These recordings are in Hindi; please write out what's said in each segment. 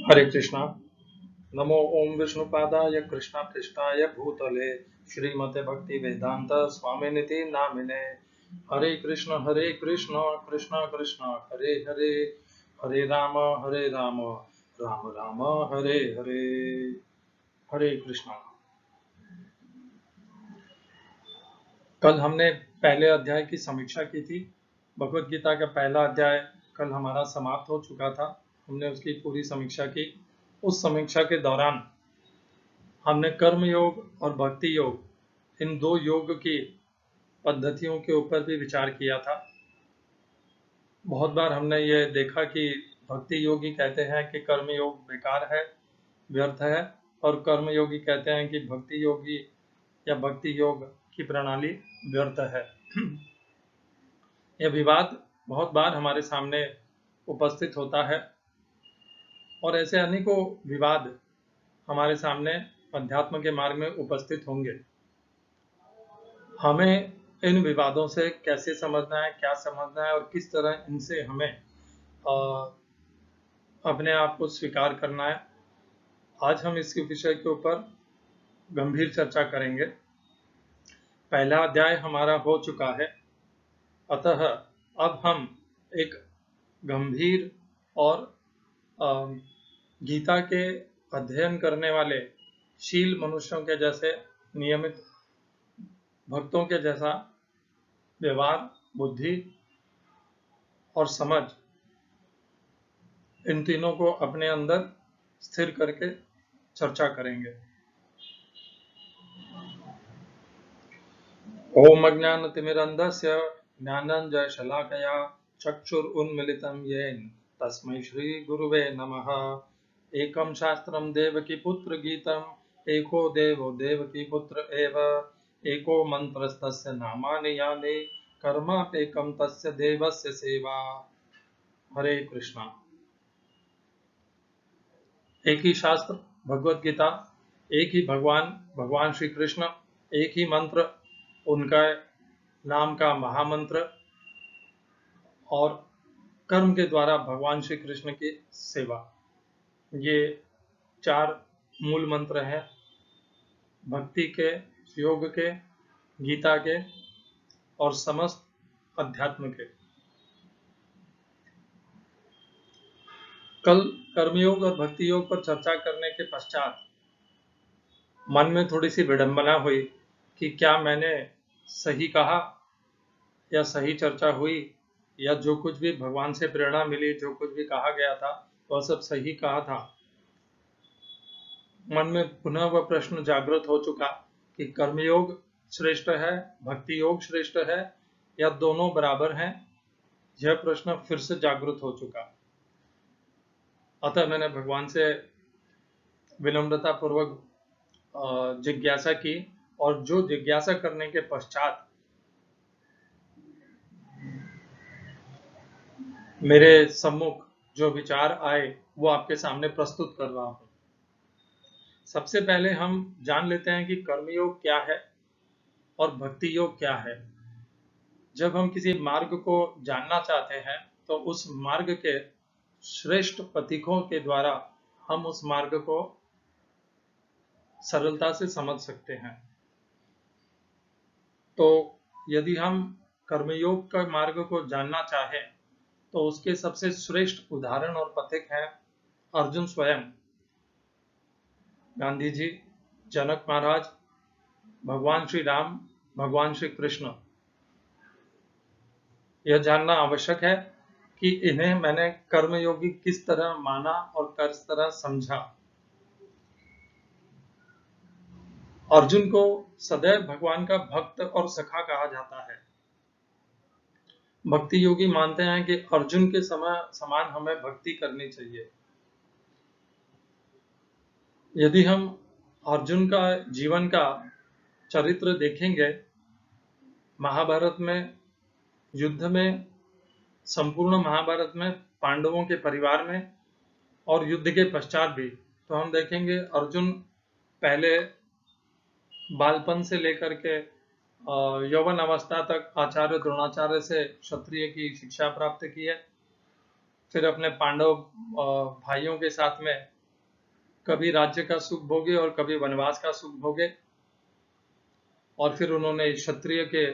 हरे कृष्णा। नमो ओम विष्णुपादाय कृष्णापृष्ठाय भूतले श्रीमते भक्ति वेदांत स्वामिनिति नामिने। हरे कृष्ण कृष्ण कृष्ण हरे हरे, हरे राम राम राम हरे हरे। हरे कृष्णा। कल हमने पहले अध्याय की समीक्षा की थी। भगवत गीता का पहला अध्याय कल हमारा समाप्त हो चुका था। हमने उसकी पूरी समीक्षा की। उस समीक्षा के दौरान हमने कर्म योग और भक्ति योग, इन दो योग की पद्धतियों के ऊपर भी विचार किया था। बहुत बार हमने ये देखा कि भक्ति योगी कहते हैं कि कर्म योग बेकार है, व्यर्थ है, और कर्म योगी कहते हैं कि भक्ति योगी या भक्ति योग की प्रणाली व्यर्थ है। यह विवाद बहुत बार हमारे सामने उपस्थित होता है और ऐसे अनेकों विवाद हमारे सामने अध्यात्म के मार्ग में उपस्थित होंगे। हमें इन विवादों से कैसे समझना है, क्या समझना है और किस तरह इनसे हमें अपने आप को स्वीकार करना है, आज हम इसके विषय के ऊपर गंभीर चर्चा करेंगे। पहला अध्याय हमारा हो चुका है, अतः अब हम एक गंभीर और गीता के अध्ययन करने वाले शील मनुष्यों के जैसे, नियमित भक्तों के जैसा व्यवहार, बुद्धि और समझ, इन तीनों को अपने अंदर स्थिर करके चर्चा करेंगे। ओम अज्ञानतिमिरन्धस्य ज्ञानाञ्जनशलाकया चक्षुरुन्मीलितं येन तस्मै श्रीगुरुवे नमः। एकं शास्त्रं देवकीपुत्रगीतम्, एको देवो देवकीपुत्र एव, एको मन्त्रस्तस्य नामानि यानि, कर्माप्येकं तस्य देवस्य सेवा। हरे कृष्णा। एक ही शास्त्र भगवत गीता, एक ही भगवान श्री कृष्ण, एक ही मंत्र, उनका नाम का महामंत्र, और कर्म के द्वारा भगवान श्री कृष्ण की सेवा, ये चार मूल मंत्र हैं भक्ति के, योग के, गीता के और समस्त अध्यात्म के। कल कर्मयोग और भक्ति योग पर चर्चा करने के पश्चात मन में थोड़ी सी विडंबना हुई कि क्या मैंने सही कहा या सही चर्चा हुई, या जो कुछ भी भगवान से प्रेरणा मिली, जो कुछ भी कहा गया था वह सब सही कहा था। मन में पुनः वह प्रश्न जागृत हो चुका कि कर्मयोग श्रेष्ठ है, भक्ति योग श्रेष्ठ है, या दोनों बराबर हैं। यह प्रश्न फिर से जागृत हो चुका। अतः मैंने भगवान से विनम्रता पूर्वक जिज्ञासा की, और जो जिज्ञासा करने के पश्चात मेरे सम्मुख जो विचार आए वो आपके सामने प्रस्तुत कर रहा हूं। सबसे पहले हम जान लेते हैं कि कर्मयोग क्या है और भक्ति योग क्या है। जब हम किसी मार्ग को जानना चाहते हैं तो उस मार्ग के श्रेष्ठ पथिकों के द्वारा हम उस मार्ग को सरलता से समझ सकते हैं। तो यदि हम कर्मयोग का मार्ग को जानना चाहें तो उसके सबसे श्रेष्ठ उदाहरण और पथिक हैं अर्जुन स्वयं, गांधी जी, जनक महाराज, भगवान श्री राम, भगवान श्री कृष्ण। यह जानना आवश्यक है कि इन्हें मैंने कर्मयोगी किस तरह माना और किस तरह समझा। अर्जुन को सदैव भगवान का भक्त और सखा कहा जाता है। भक्ति योगी मानते हैं कि अर्जुन के समान हमें भक्ति करनी चाहिए। यदि हम अर्जुन का जीवन का चरित्र देखेंगे, महाभारत में, युद्ध में, संपूर्ण महाभारत में, पांडवों के परिवार में और युद्ध के पश्चात भी, तो हम देखेंगे अर्जुन पहले बालपन से लेकर के यौवन अवस्था तक आचार्य द्रोणाचार्य से क्षत्रिय की शिक्षा प्राप्त की है। फिर अपने पांडव भाइयों के साथ में कभी राज्य का सुख भोगे और कभी वनवास का सुख भोगे, और फिर उन्होंने क्षत्रिय के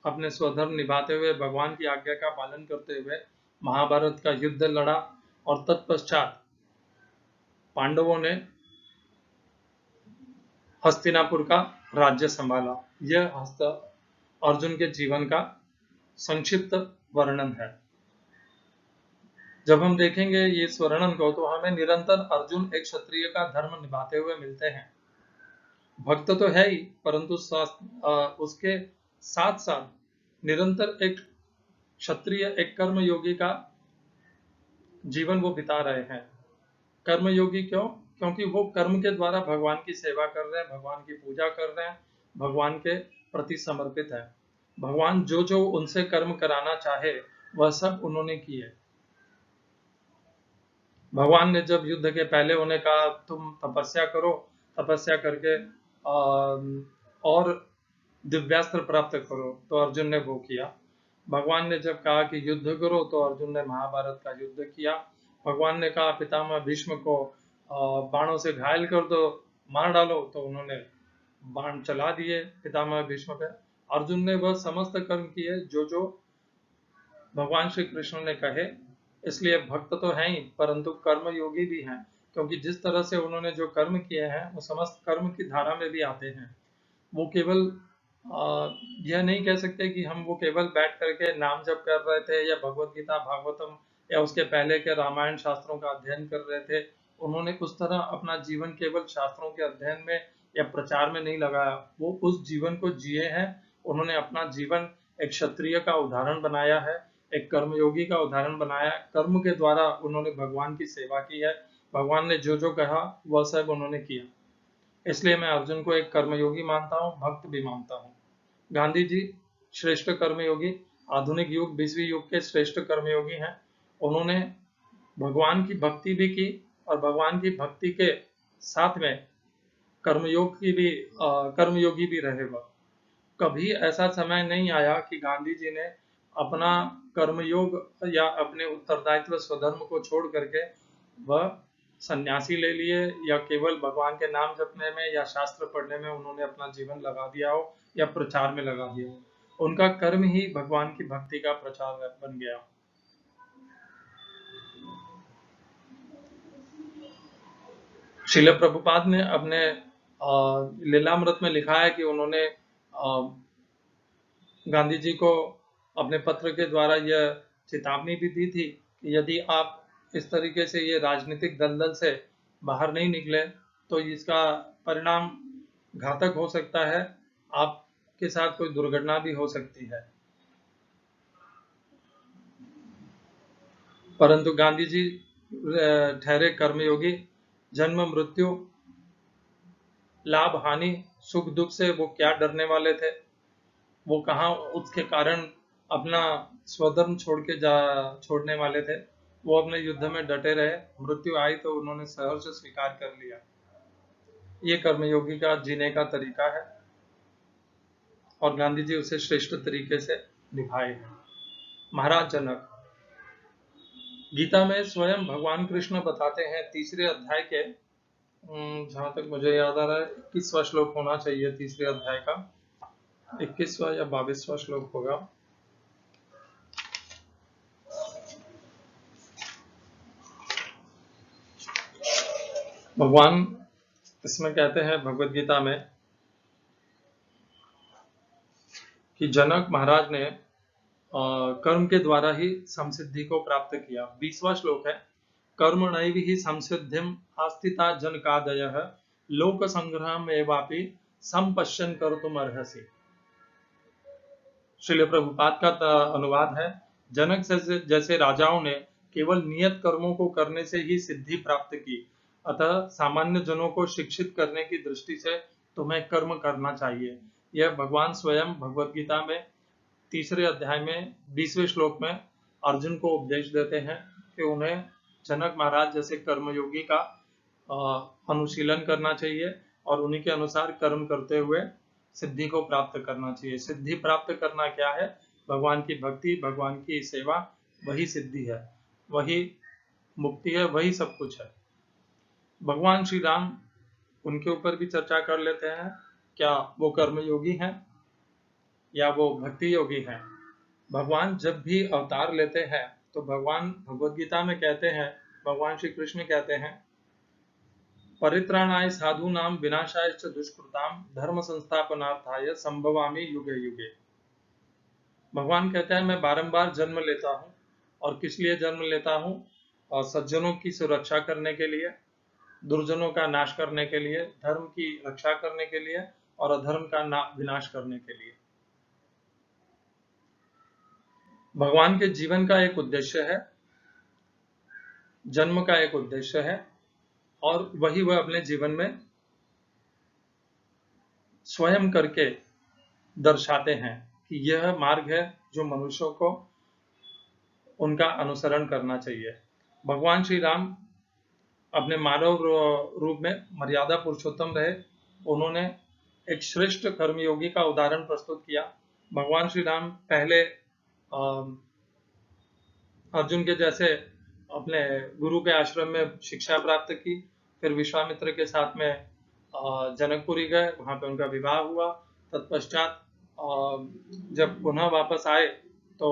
अपने स्वधर्म निभाते हुए भगवान की आज्ञा का पालन करते हुए महाभारत का युद्ध लड़ा, और तत्पश्चात पांडवों ने हस्तिनापुर का राज्य संभाला। यह अर्जुन के जीवन का संक्षिप्त वर्णन है। जब हम देखेंगे ये इस वर्णन को, तो हमें निरंतर अर्जुन एक क्षत्रिय का धर्म निभाते हुए मिलते हैं। भक्त तो है ही, परंतु उसके साथ साथ निरंतर एक क्षत्रिय, एक कर्मयोगी का जीवन वो बिता रहे हैं। कर्मयोगी क्यों? क्योंकि वो कर्म के द्वारा भगवान की सेवा कर रहे हैं, भगवान की पूजा कर रहे हैं, भगवान के प्रति समर्पित है। भगवान जो जो उनसे कर्म कराना चाहे वह सब उन्होंने किए। भगवान ने जब युद्ध के पहले उन्हें कहा तुम तपस्या करो, तपस्या करके और दिव्यास्त्र प्राप्त करो, तो अर्जुन ने वो किया। भगवान ने जब कहा कि युद्ध करो, तो अर्जुन ने महाभारत का युद्ध किया। भगवान ने कहा पितामह भीष्म को बाणों से घायल कर दो, मार डालो, तो उन्होंने बाण चला दिए पितामह भीष्म पे। अर्जुन ने वह समस्त कर्म किए जो जो भगवान श्री कृष्ण ने कहे। इसलिए भक्त तो हैं ही, परंतु कर्मयोगी भी हैं, क्योंकि जिस तरह से उन्होंने जो कर्म किए हैं वो समस्त कर्म की धारा में भी आते हैं। वो केवल यह नहीं कह सकते कि हम वो केवल बैठ करके नाम जप कर रहे थे या भगवत गीता भागवतम या उसके पहले के रामायण शास्त्रों का अध्ययन कर रहे थे। उन्होंने उस तरह अपना जीवन केवल शास्त्रों के अध्ययन में या प्रचार में नहीं लगाया, वो उस जीवन को जिए हैं। उन्होंने अपना जीवन एक क्षत्रिय का उदाहरण बनाया है, एक कर्मयोगी का उदाहरण बनाया। कर्म के द्वारा उन्होंने भगवान की सेवा की है। भगवान ने जो जो कहा वह सब उन्होंने किया। इसलिए मैं अर्जुन को एक कर्मयोगी मानता हूँ, भक्त भी मानता हूँ। गांधी जी श्रेष्ठ कर्मयोगी, आधुनिक युग 20वीं युग के श्रेष्ठ कर्मयोगी हैं। उन्होंने भगवान की भक्ति भी की, और भगवान की भक्ति के साथ में कर्मयोगी भी रहे। वह कभी ऐसा समय नहीं आया कि गांधी जी ने अपना कर्मयोग या अपने उत्तरदायित्व स्वधर्म को छोड़ करके वह सन्यासी ले लिए, या केवल भगवान के नाम जपने में या शास्त्र पढ़ने में उन्होंने अपना जीवन लगा दिया हो, या प्रचार में लगा दिया हो। उनका कर्म ही भगवान की भक्ति का प्रचार बन गया। श्रील प्रभुपाद ने अपने लीलामृत में लिखा है कि उन्होंने गांधी जी को अपने पत्र के द्वारा यह चेतावनी भी दी थी कि यदि आप इस तरीके से ये राजनीतिक दलदल से बाहर नहीं निकले तो इसका परिणाम घातक हो सकता है, आपके साथ कोई दुर्घटना भी हो सकती है। परंतु गांधी जी ठहरे कर्मयोगी। जन्म मृत्यु, लाभ हानि, सुख दुख से वो क्या डरने वाले थे? वो कहाँ उसके कारण अपना स्वधर्म छोड़ने वाले थे? वो अपने युद्ध में डटे रहे। मृत्यु आई तो उन्होंने सहर्ष स्वीकार कर लिया। ये कर्मयोगी का जीने का तरीका है, और गांधी जी उसे श्रेष्ठ तरीके से निभाए हैं। महाराज जनक, गीता में स्वयं भगवान कृष्ण बताते हैं, तीसरे अध्याय के जहां तक मुझे याद आ रहा है 21वां श्लोक होना चाहिए, तीसरे अध्याय का 21वां या 22वां श्लोक होगा। भगवान इसमें कहते हैं भगवत गीता में कि जनक महाराज ने कर्म के द्वारा ही समसिद्धि को प्राप्त किया। 20वां श्लोक है, कर्मणैव हि संसिद्धिम आस्थिता जनकादयः लोक संग्रहम एवापि संपश्यन कर्तुम अर्हसि। श्रील प्रभुपाद का अनुवाद है, जनक से जैसे राजाओं ने केवल नियत कर्मों को करने से ही सिद्धि प्राप्त की, अतः सामान्य जनों को शिक्षित करने की दृष्टि से तुम्हें कर्म करना चाहिए। यह भगवान स्वयं भगवत गीता में तीसरे अध्याय में 20वें श्लोक में अर्जुन को उपदेश देते हैं कि उन्हें जनक महाराज जैसे कर्मयोगी का अनुशीलन करना चाहिए, और उन्हीं के अनुसार कर्म करते हुए सिद्धि को प्राप्त करना चाहिए। सिद्धि प्राप्त करना क्या है? भगवान की भक्ति, भगवान की सेवा, वही सिद्धि है, वही मुक्ति है, वही सब कुछ है। भगवान श्री राम, उनके ऊपर भी चर्चा कर लेते हैं। क्या वो कर्म योगी हैं या वो भक्ति योगी हैं? भगवान जब भी अवतार लेते हैं तो भगवान भगवद गीता में कहते हैं, भगवान श्री कृष्ण कहते हैं, परित्राणाय साधूनां विनाशाय च दुष्कृतां धर्म संस्थापनार्थाय संभवामि युगे युगे। भगवान कहते हैं मैं बारंबार जन्म लेता हूँ, और किस लिए जन्म लेता हूँ? और सज्जनों की सुरक्षा करने के लिए, दुर्जनों का नाश करने के लिए, धर्म की रक्षा करने के लिए, और अधर्म का विनाश करने के लिए। भगवान के जीवन का एक उद्देश्य है, जन्म का एक उद्देश्य है, और वही वह अपने जीवन में स्वयं करके दर्शाते हैं कि यह मार्ग है जो मनुष्यों को उनका अनुसरण करना चाहिए। भगवान श्री राम अपने मानव रूप में मर्यादा पुरुषोत्तम रहे। उन्होंने एक श्रेष्ठ कर्मयोगी का उदाहरण प्रस्तुत किया। भगवान श्री राम पहले अर्जुन के जैसे अपने गुरु के आश्रम में शिक्षा प्राप्त की, फिर विश्वामित्र के साथ में जनकपुरी गए, वहां पे उनका विवाह हुआ। तत्पश्चात जब पुनः वापस आए तो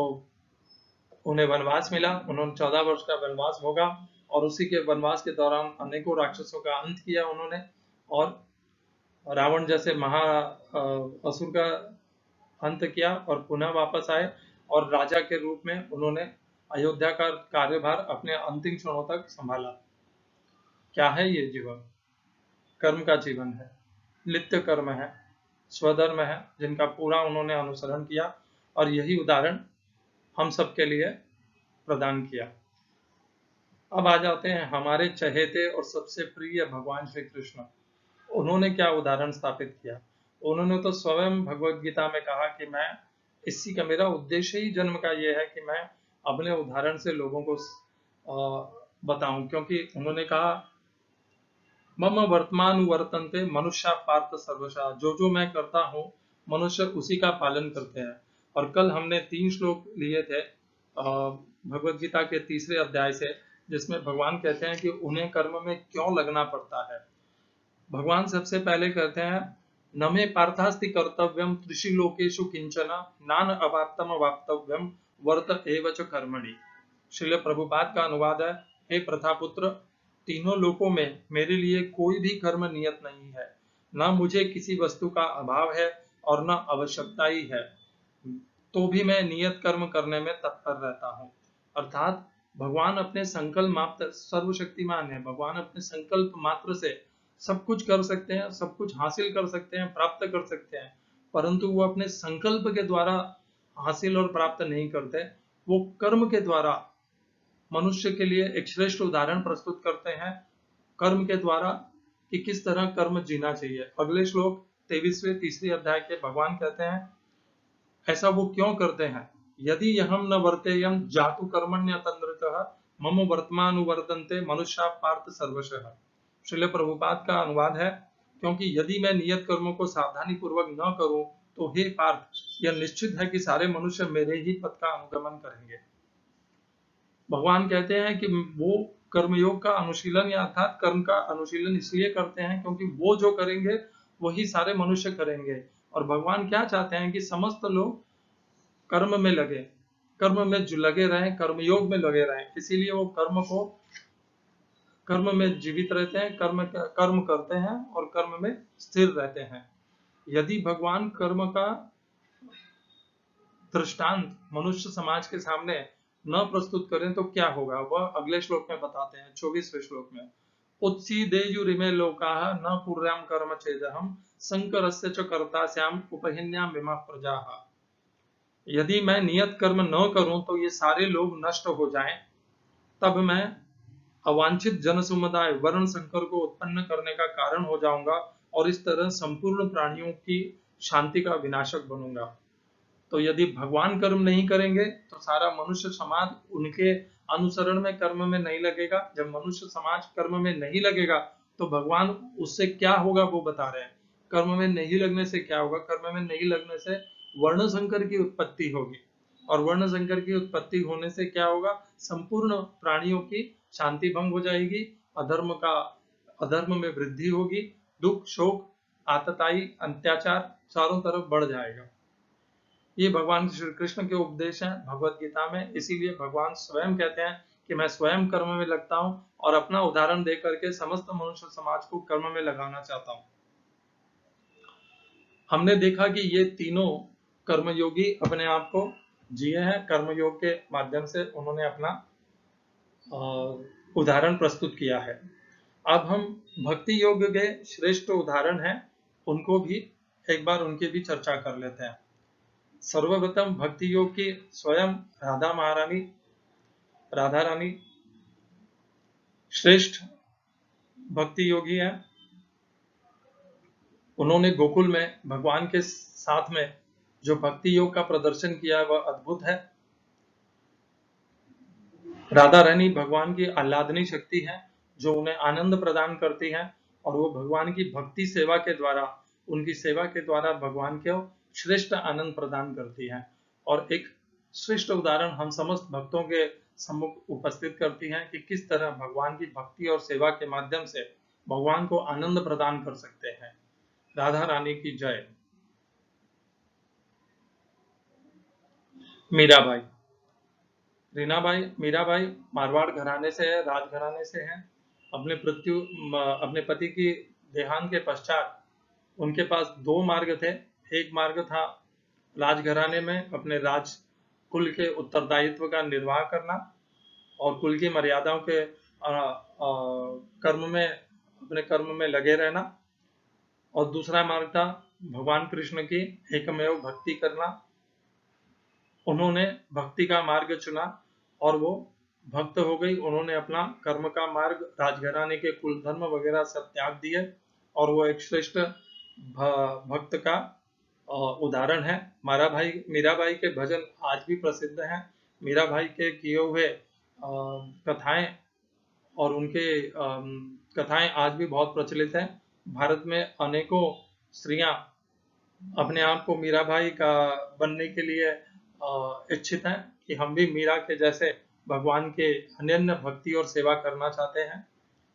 उन्हें वनवास मिला। उन्होंने 14 वर्ष का वनवास भोगा, और उसी के वनवास के दौरान अनेकों राक्षसों का अंत किया उन्होंने, और रावण जैसे महा असुर का अंत किया, और पुनः वापस आए, और राजा के रूप में उन्होंने अयोध्या का कार्यभार अपने अंतिम क्षणों तक संभाला। क्या है ये जीवन? कर्म का जीवन है, नित्य कर्म है, स्वधर्म है, जिनका पूरा उन्होंने अनुसरण किया, और यही उदाहरण हम सबके लिए प्रदान किया। अब आ जाते हैं हमारे चहेते और सबसे प्रिय भगवान श्री कृष्ण। उन्होंने क्या उदाहरण स्थापित किया? उन्होंने तो स्वयं भगवद गीता में कहा कि मैं इसी का, मेरा उद्देश्य ही जन्म का ये है कि मैं अपने उदाहरण से लोगों को बताऊं, क्योंकि उन्होंने कहा मम वर्तमान वर्तन्ते मनुष्य पार्थ सर्वशा, जो मैं करता हूँ मनुष्य उसी का पालन करते हैं। और कल हमने 3 श्लोक लिए थे भगवद गीता के 3रे अध्याय से, जिसमें भगवान कहते हैं कि उन्हें कर्म में क्यों लगना पड़ता है। भगवान सबसे पहले कहते हैं न मे पार्थास्ति कर्तव्यम त्रिषु लोकेषु किंचन नान अवाप्तम अवाप्तव्यम वर्त एव च कर्मणि। श्रील प्रभुपाद का अनुवाद है, हे प्रथापुत्र, तीनों लोकों में मेरे लिए कोई भी कर्म नियत नहीं है, न मुझे किसी वस्तु का अभाव है और न आवश्यकता ही है, तो भी मैं नियत कर्म करने में तत्पर रहता हूँ। अर्थात भगवान अपने संकल्प मात्र सर्वशक्तिमान है। भगवान अपने संकल्प मात्र से सब कुछ कर सकते हैं, सब कुछ हासिल कर सकते हैं, प्राप्त कर सकते हैं, परंतु वो अपने संकल्प के द्वारा हासिल और प्राप्त नहीं करते। वो कर्म के द्वारा मनुष्य के लिए एक श्रेष्ठ उदाहरण प्रस्तुत करते हैं, कर्म के द्वारा, कि किस तरह कर्म जीना चाहिए। अगले श्लोक 23वें 3रे अध्याय के भगवान कहते हैं ऐसा वो क्यों करते हैं? यदि यहम न वर्तेयम जातु कर्मण्य तंद्रतः मम वर्तमानुवर्तन्ते मनुष्या पार्थ सर्वशः। श्रील प्रभुपाद का अनुवाद है, क्योंकि यदि मैं नियत कर्मों को सावधानी पूर्वक न करूं तो हे पार्थ, यह निश्चित है कि सारे मनुष्य मेरे ही पथ का अनुगमन करेंगे। भगवान कहते हैं कि वो कर्मयोग का अनुशीलन या अर्थात कर्म का अनुशीलन इसलिए करते हैं क्योंकि वो जो करेंगे वही सारे मनुष्य करेंगे। और भगवान क्या चाहते हैं कि समस्त लोग कर्म में लगे, कर्म में जो लगे रहें, कर्मयोग में लगे रहें। इसीलिए वो कर्म में जीवित रहते हैं, कर्म करते हैं और कर्म में स्थिर रहते हैं। यदि भगवान कर्म का दृष्टांत मनुष्य समाज के सामने न प्रस्तुत करें तो क्या होगा, वह अगले श्लोक में बताते हैं, 24वें श्लोक में। उत्सीदेयुरिमे लोकाः न कुर्यां कर्म चेदहम संकरस्य च कर्तास्याम उपहिन्याम विमः प्रजाः। यदि मैं नियत कर्म न करूं तो ये सारे लोग नष्ट हो जाएं, तब मैं अवांछित जन समुदाय वर्ण संकर को उत्पन्न करने का कारण हो जाऊंगा, और इस तरह संपूर्ण प्राणियों की शांति का विनाशक बनूंगा। तो यदि भगवान कर्म नहीं करेंगे तो सारा मनुष्य समाज उनके अनुसरण में कर्म में नहीं लगेगा। जब मनुष्य समाज कर्म में नहीं लगेगा तो भगवान उससे क्या होगा वो बता रहे हैं। कर्म में नहीं लगने से क्या होगा? कर्म में नहीं लगने से वर्ण संकर की उत्पत्ति होगी, और वर्ण संकर की उत्पत्ति होने से क्या होगा? संपूर्ण प्राणियों की शांति भंग हो जाएगी, अधर्म का अधर्म में वृद्धि होगी, दुख, शोक, आतताई, अत्याचार चारों तरफ बढ़ जाएगा। ये भगवान श्री कृष्ण के उपदेश हैं भगवत गीता में। इसीलिए भगवान स्वयं कहते हैं कि मैं स्वयं कर्म में लगता हूं और अपना उदाहरण दे करके समस्त मनुष्य समाज को कर्म में लगाना चाहता हूं। हमने देखा कि ये तीनों कर्मयोगी अपने आप को जिए हैं, कर्मयोग के माध्यम से उन्होंने अपना उदाहरण प्रस्तुत किया है। अब हम भक्ति योग के श्रेष्ठ उदाहरण हैं, उनको भी एक बार उनकी भी चर्चा कर लेते हैं। सर्वप्रथम भक्ति योग की स्वयं राधा रानी श्रेष्ठ भक्ति योगी हैं। उन्होंने गोकुल में भगवान के साथ में जो भक्ति योग का प्रदर्शन किया वह अद्भुत है। राधा रानी भगवान की आह्लादनी शक्ति है जो उन्हें आनंद प्रदान करती है और वो भगवान की भक्ति सेवा के द्वारा, उनकी सेवा के द्वारा भगवान को श्रेष्ठ आनंद प्रदान करती है। और एक श्रेष्ठ उदाहरण हम समस्त भक्तों के सम्मुख उपस्थित करती हैं कि किस तरह भगवान की भक्ति और सेवा के माध्यम से भगवान को आनंद प्रदान कर सकते हैं। राधा रानी की जय। मीराबाई मीराबाई मारवाड़ घराने से है, राजघराने से हैं। अपने पति की देहांत के पश्चात उनके पास दो मार्ग थे। एक मार्ग था राजघराने में अपने राज कुल के उत्तरदायित्व का निर्वाह करना और कुल की मर्यादाओं के अपने कर्म में लगे रहना, और दूसरा मार्ग था भगवान कृष्ण की एकमेव भक्ति करना। उन्होंने भक्ति का मार्ग चुना और वो भक्त हो गई। उन्होंने अपना कर्म का मार्ग, राजघराने के कुल धर्म वगैरह सब त्याग दिए और वो एक श्रेष्ठ भक्त का उदाहरण है। मीराबाई के भजन आज भी प्रसिद्ध हैं। मीराबाई के किए हुए कथाएं और उनके कथाएं आज भी बहुत प्रचलित हैं। भारत में अनेकों स्त्रियां अपने आप को मीराबाई का बनने के लिए इच्छित हैं कि हम भी मीरा के जैसे भगवान के अनन्य भक्ति और सेवा करना चाहते हैं।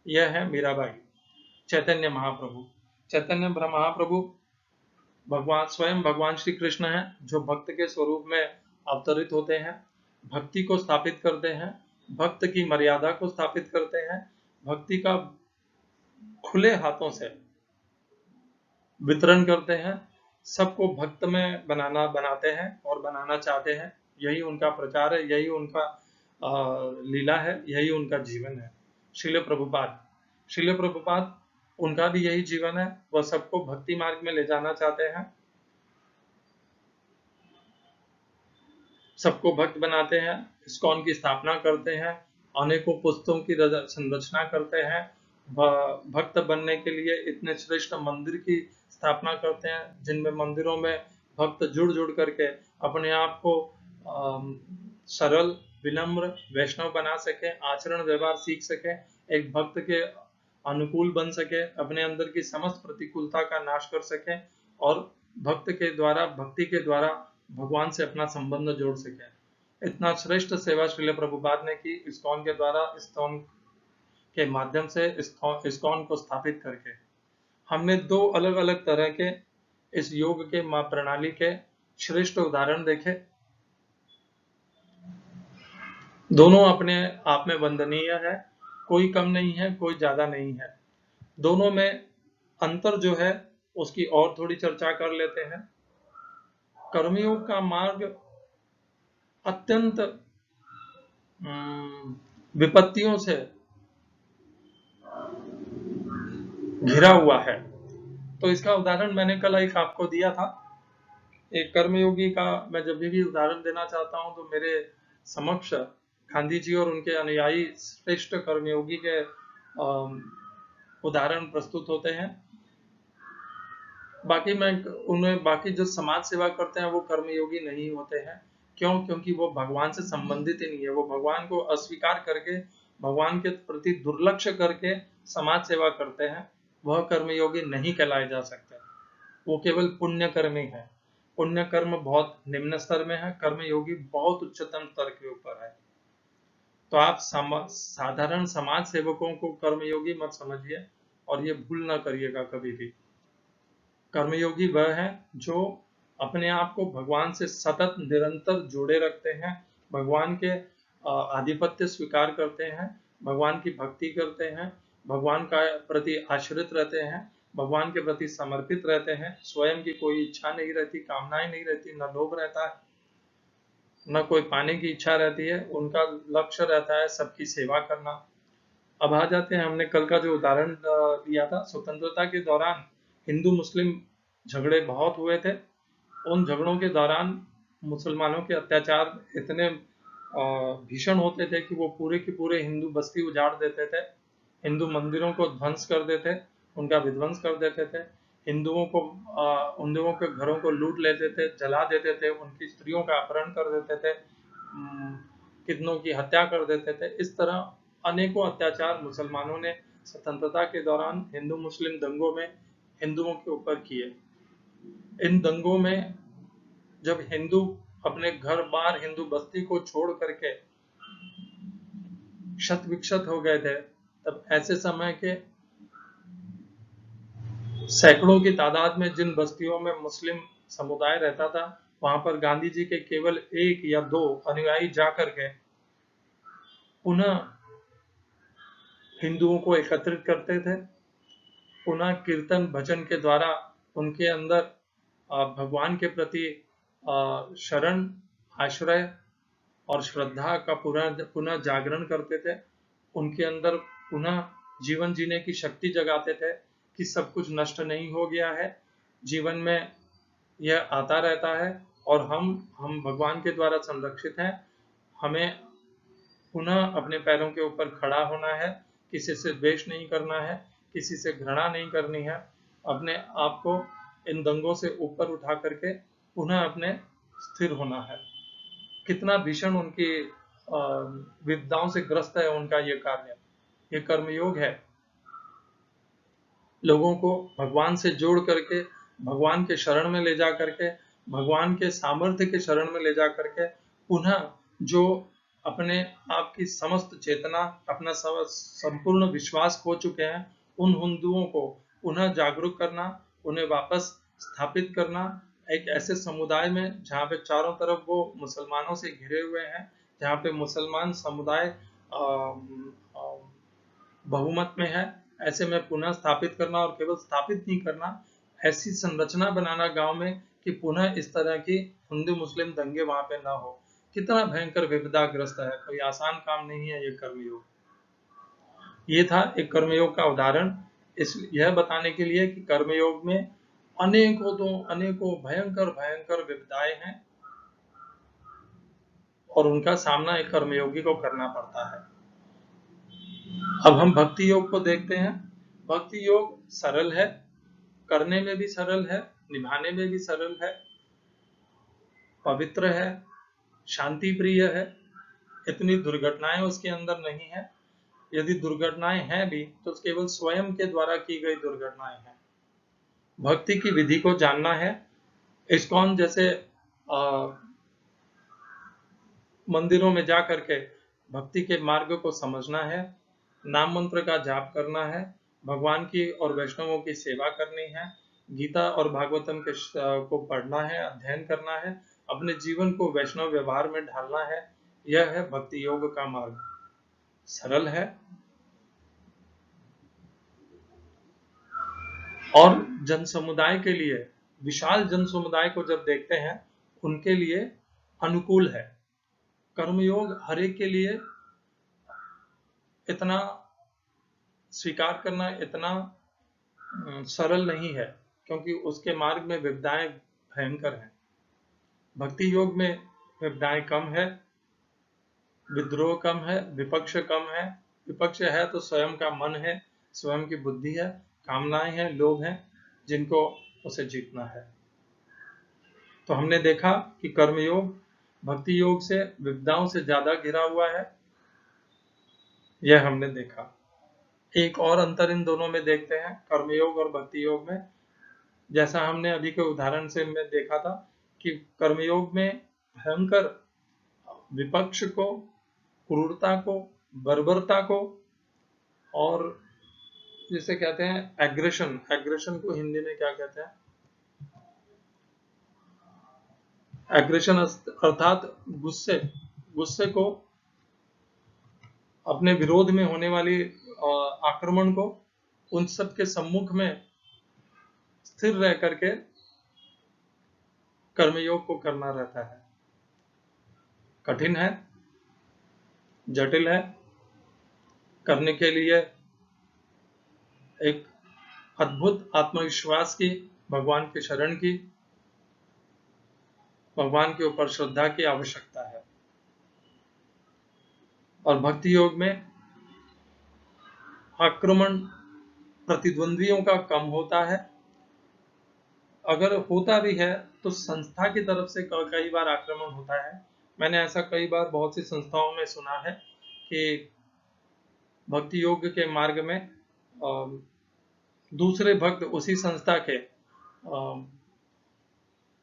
यह है मीराबाई। चैतन्य महाप्रभु स्वयं भगवान श्री कृष्ण हैं जो भक्त के स्वरूप में अवतरित होते हैं, भक्ति को स्थापित करते हैं, भक्त की मर्यादा को स्थापित करते हैं, भक्ति का खुले हाथों से वितरण करते हैं, सबको भक्त में बनाते हैं और बनाना चाहते हैं। यही उनका प्रचार है, यही उनका लीला है, यही उनका जीवन है। श्रील प्रभुपाद उनका भी यही जीवन है। वह सबको भक्ति मार्ग में ले जाना चाहते हैं, सबको भक्त बनाते हैं, इस्कॉन की स्थापना करते हैं, अनेकों पुस्तकों की संरचना करते हैं, भक्त बनने के लिए इतने श्रेष्ठ मंदिर की स्थापना करते हैं जिनमें मंदिरों में भक्त जुड़ करके अपने आप को सरल, विनम्र, वैष्णव बना सके, आचरण व्यवहार सीख सके, एक भक्त के अनुकूल बन सके, अपने अंदर की समस्त प्रतिकूलता का नाश कर सके और भक्ति के द्वारा भगवान से अपना संबंध जोड़ सके। इतना श्रेष्ठ सेवा श्रील प्रभुपाद ने की इस्कॉन के द्वारा, इस्कॉन के माध्यम से इस्कॉन को स्थापित करके। हमने दो अलग अलग तरह के इस योग के प्रणाली के श्रेष्ठ उदाहरण देखे। दोनों अपने आप में वंदनीय है, कोई कम नहीं है, कोई ज्यादा नहीं है। दोनों में अंतर जो है उसकी और थोड़ी चर्चा कर लेते हैं। कर्मयोग का मार्ग अत्यंत विपत्तियों से घिरा हुआ है। तो इसका उदाहरण मैंने कल एक आपको दिया था। एक कर्मयोगी का मैं जब भी उदाहरण देना चाहता हूं तो मेरे समक्ष गांधी जी और उनके अनुयायी श्रेष्ठ कर्मयोगी के उदाहरण प्रस्तुत होते हैं। बाकी जो समाज सेवा करते हैं वो कर्मयोगी नहीं होते हैं। क्यों? क्योंकि वो भगवान से संबंधित ही नहीं है। वो भगवान को अस्वीकार करके, भगवान के प्रति दुर्लक्ष्य करके समाज सेवा करते हैं। वह कर्मयोगी नहीं कहलाए जा सकते। वो केवल पुण्य कर्मी है। पुण्य कर्म बहुत निम्न स्तर में है, कर्मयोगी बहुत उच्चतम स्तर के ऊपर है। तो आप साधारण समाज सेवकों को कर्मयोगी मत समझिए, और ये भूल ना करिएगा कभी भी। कर्मयोगी वह है जो अपने आप को भगवान से सतत निरंतर जोड़े रखते हैं, भगवान के आधिपत्य स्वीकार करते हैं, भगवान की भक्ति करते हैं, भगवान का प्रति आश्रित रहते हैं, भगवान के प्रति समर्पित रहते हैं, स्वयं की कोई इच्छा नहीं रहती, कामनाएं नहीं रहती, न लोभ रहता है, न कोई पाने की इच्छा रहती है, उनका लक्ष्य रहता है सबकी सेवा करना। अब आ जाते हैं, हमने कल का जो उदाहरण दिया था, स्वतंत्रता के दौरान हिंदू मुस्लिम झगड़े बहुत हुए थे। उन झगड़ों के दौरान मुसलमानों के अत्याचार इतने भीषण होते थे कि वो पूरे के पूरे हिंदू बस्ती उजाड़ देते थे, हिंदू मंदिरों को ध्वंस कर देते, उनका विध्वंस कर देते थे, हिंदुओं के घरों को लूट लेते थे, जला देते थे, उनकी स्त्रियों का अपहरण कर देते थे, कितनों की हत्या कर देते थे। इस तरह अनेकों अत्याचार मुसलमानों ने स्वतंत्रता के दौरान हिंदू मुस्लिम दंगों में हिंदुओं के ऊपर किए। इन दंगों में जब हिंदू अपने घर बार हिंदू बस्ती को छोड़ करके क्षत विक्षत हो गए थे, तब ऐसे समय के सैकड़ों की तादाद में जिन बस्तियों में मुस्लिम समुदाय रहता था, वहां पर गांधी जी के केवल 1 या 2 अनुयायी जाकर के पुनः हिंदुओं को एकत्रित करते थे, पुनः कीर्तन भजन के द्वारा उनके अंदर भगवान के प्रति शरण, आश्रय और श्रद्धा का पुनः जागरण करते थे, उनके अंदर पुनः जीवन जीने की शक्ति जगाते थे कि सब कुछ नष्ट नहीं हो गया है, जीवन में यह आता रहता है और हम भगवान के द्वारा संरक्षित हैं, हमें पुनः अपने पैरों के ऊपर खड़ा होना है, किसी से द्वेष नहीं करना है, किसी से घृणा नहीं करनी है, अपने आप को इन दंगों से ऊपर उठा करके पुनः अपने स्थिर होना है। कितना भीषण उनकी विपदाओं से ग्रस्त है उनका ये कार्य, ये कर्मयोग है। लोगों को भगवान से जोड़ करके, भगवान के शरण में ले जा करके, भगवान के सामर्थ्य के शरण में ले जा करके पुनः जो अपने आप की समस्त चेतना, अपना संपूर्ण विश्वास खो चुके हैं, उन हिंदुओं को पुनः जागरूक करना, उन्हें वापस स्थापित करना एक ऐसे समुदाय में जहाँ पे चारों तरफ वो मुसलमानों से घिरे हुए हैं, जहाँ पे मुसलमान समुदाय बहुमत में है, ऐसे में पुनः स्थापित करना, और केवल स्थापित नहीं करना, ऐसी संरचना बनाना गांव में कि पुनः इस तरह की हिंदू मुस्लिम दंगे वहां पे ना हो। कितना भयंकर विपदाग्रस्त है, कोई आसान काम नहीं है ये कर्मयोग। ये था एक कर्मयोग का उदाहरण, यह बताने के लिए कि कर्मयोग में अनेकों भयंकर भयंकर विपदाएं हैं और उनका सामना एक कर्मयोगी को करना पड़ता है। अब हम भक्ति योग को देखते हैं। भक्ति योग सरल है, करने में भी सरल है, निभाने में भी सरल है, पवित्र है, शांति प्रिय है, इतनी दुर्घटनाएं उसके अंदर नहीं है। यदि दुर्घटनाएं हैं भी तो केवल स्वयं के द्वारा की गई दुर्घटनाएं हैं। भक्ति की विधि को जानना है, इस्कॉन जैसे मंदिरों में जा करके भक्ति के मार्ग को समझना है, नाम मंत्र का जाप करना है, भगवान की और वैष्णवों की सेवा करनी है, गीता और भागवतम को पढ़ना है, अध्ययन करना है, अपने जीवन को वैष्णव व्यवहार में ढालना है। यह है भक्ति योग का मार्ग। सरल है और जन समुदाय के लिए, विशाल जन समुदाय को जब देखते हैं उनके लिए अनुकूल है। कर्मयोग हर एक के लिए इतना स्वीकार करना इतना सरल नहीं है, क्योंकि उसके मार्ग में विपदाएं भयंकर हैं। भक्ति योग में विपदाएं कम है, विद्रोह कम है, विपक्ष कम है। विपक्ष है तो स्वयं का मन है, स्वयं की बुद्धि है, कामनाएं हैं, लोग हैं, जिनको उसे जीतना है। तो हमने देखा कि कर्मयोग भक्ति योग से विपदाओं से ज्यादा घिरा हुआ है, यह हमने देखा। एक और अंतर इन दोनों में देखते हैं, कर्मयोग और भक्ति योग में। जैसा हमने अभी के उदाहरण से में देखा था कि कर्मयोग में भयंकर विपक्ष को, क्रूरता को, बर्बरता को और जिसे कहते हैं एग्रेशन। एग्रेशन को हिंदी में क्या कहते हैं? एग्रेशन अर्थात गुस्से। गुस्से को, अपने विरोध में होने वाली आक्रमण को उन सब के सम्मुख में स्थिर रह करके कर्मयोग को करना रहता है। कठिन है, जटिल है, करने के लिए एक अद्भुत आत्मविश्वास की, भगवान के शरण की, भगवान के ऊपर श्रद्धा की आवश्यकता है। और भक्ति योग में आक्रमण प्रतिद्वंद्वियों का कम होता है। अगर होता भी है तो संस्था की तरफ से कई बार आक्रमण होता है। मैंने ऐसा कई बार बहुत सी संस्थाओं में सुना है कि भक्ति योग के मार्ग में दूसरे भक्त उसी संस्था के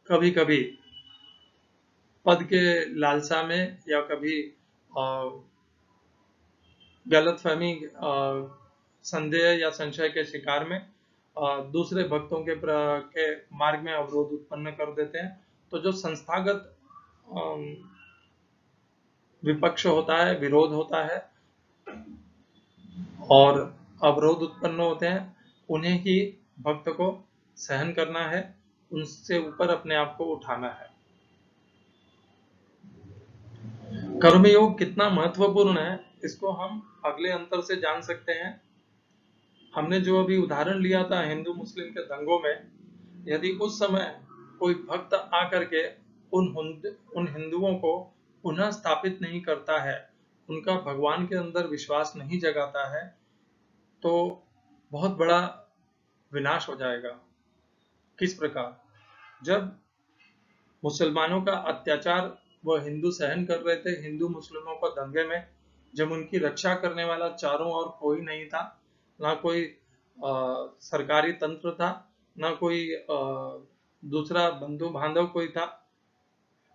कभी कभी पद के लालसा में या कभी गलतफहमी, संदेह या संशय के शिकार में दूसरे भक्तों के मार्ग में अवरोध उत्पन्न कर देते हैं। तो जो संस्थागत विपक्ष होता है, विरोध होता है और अवरोध उत्पन्न होते हैं, उन्हें ही भक्त को सहन करना है, उनसे ऊपर अपने आप को उठाना है। कर्मयोग कितना महत्वपूर्ण है, इसको हम अगले अंतर से जान सकते हैं। हमने जो अभी उदाहरण लिया था हिंदू मुस्लिम के दंगों में, यदि उस समय कोई भक्त आकर के उन हिंदुओं को पुनः स्थापित नहीं करता है, उनका भगवान के अंदर विश्वास नहीं जगाता है, तो बहुत बड़ा विनाश हो जाएगा। किस प्रकार? जब मुसलमानों का अत्याचार वह हिंदू सहन कर रहे थे, हिंदू मुस्लिमों को दंगे में, जब उनकी रक्षा करने वाला चारों ओर कोई नहीं था, ना कोई सरकारी तंत्र था, ना कोई दूसरा बंधु बांधव कोई था,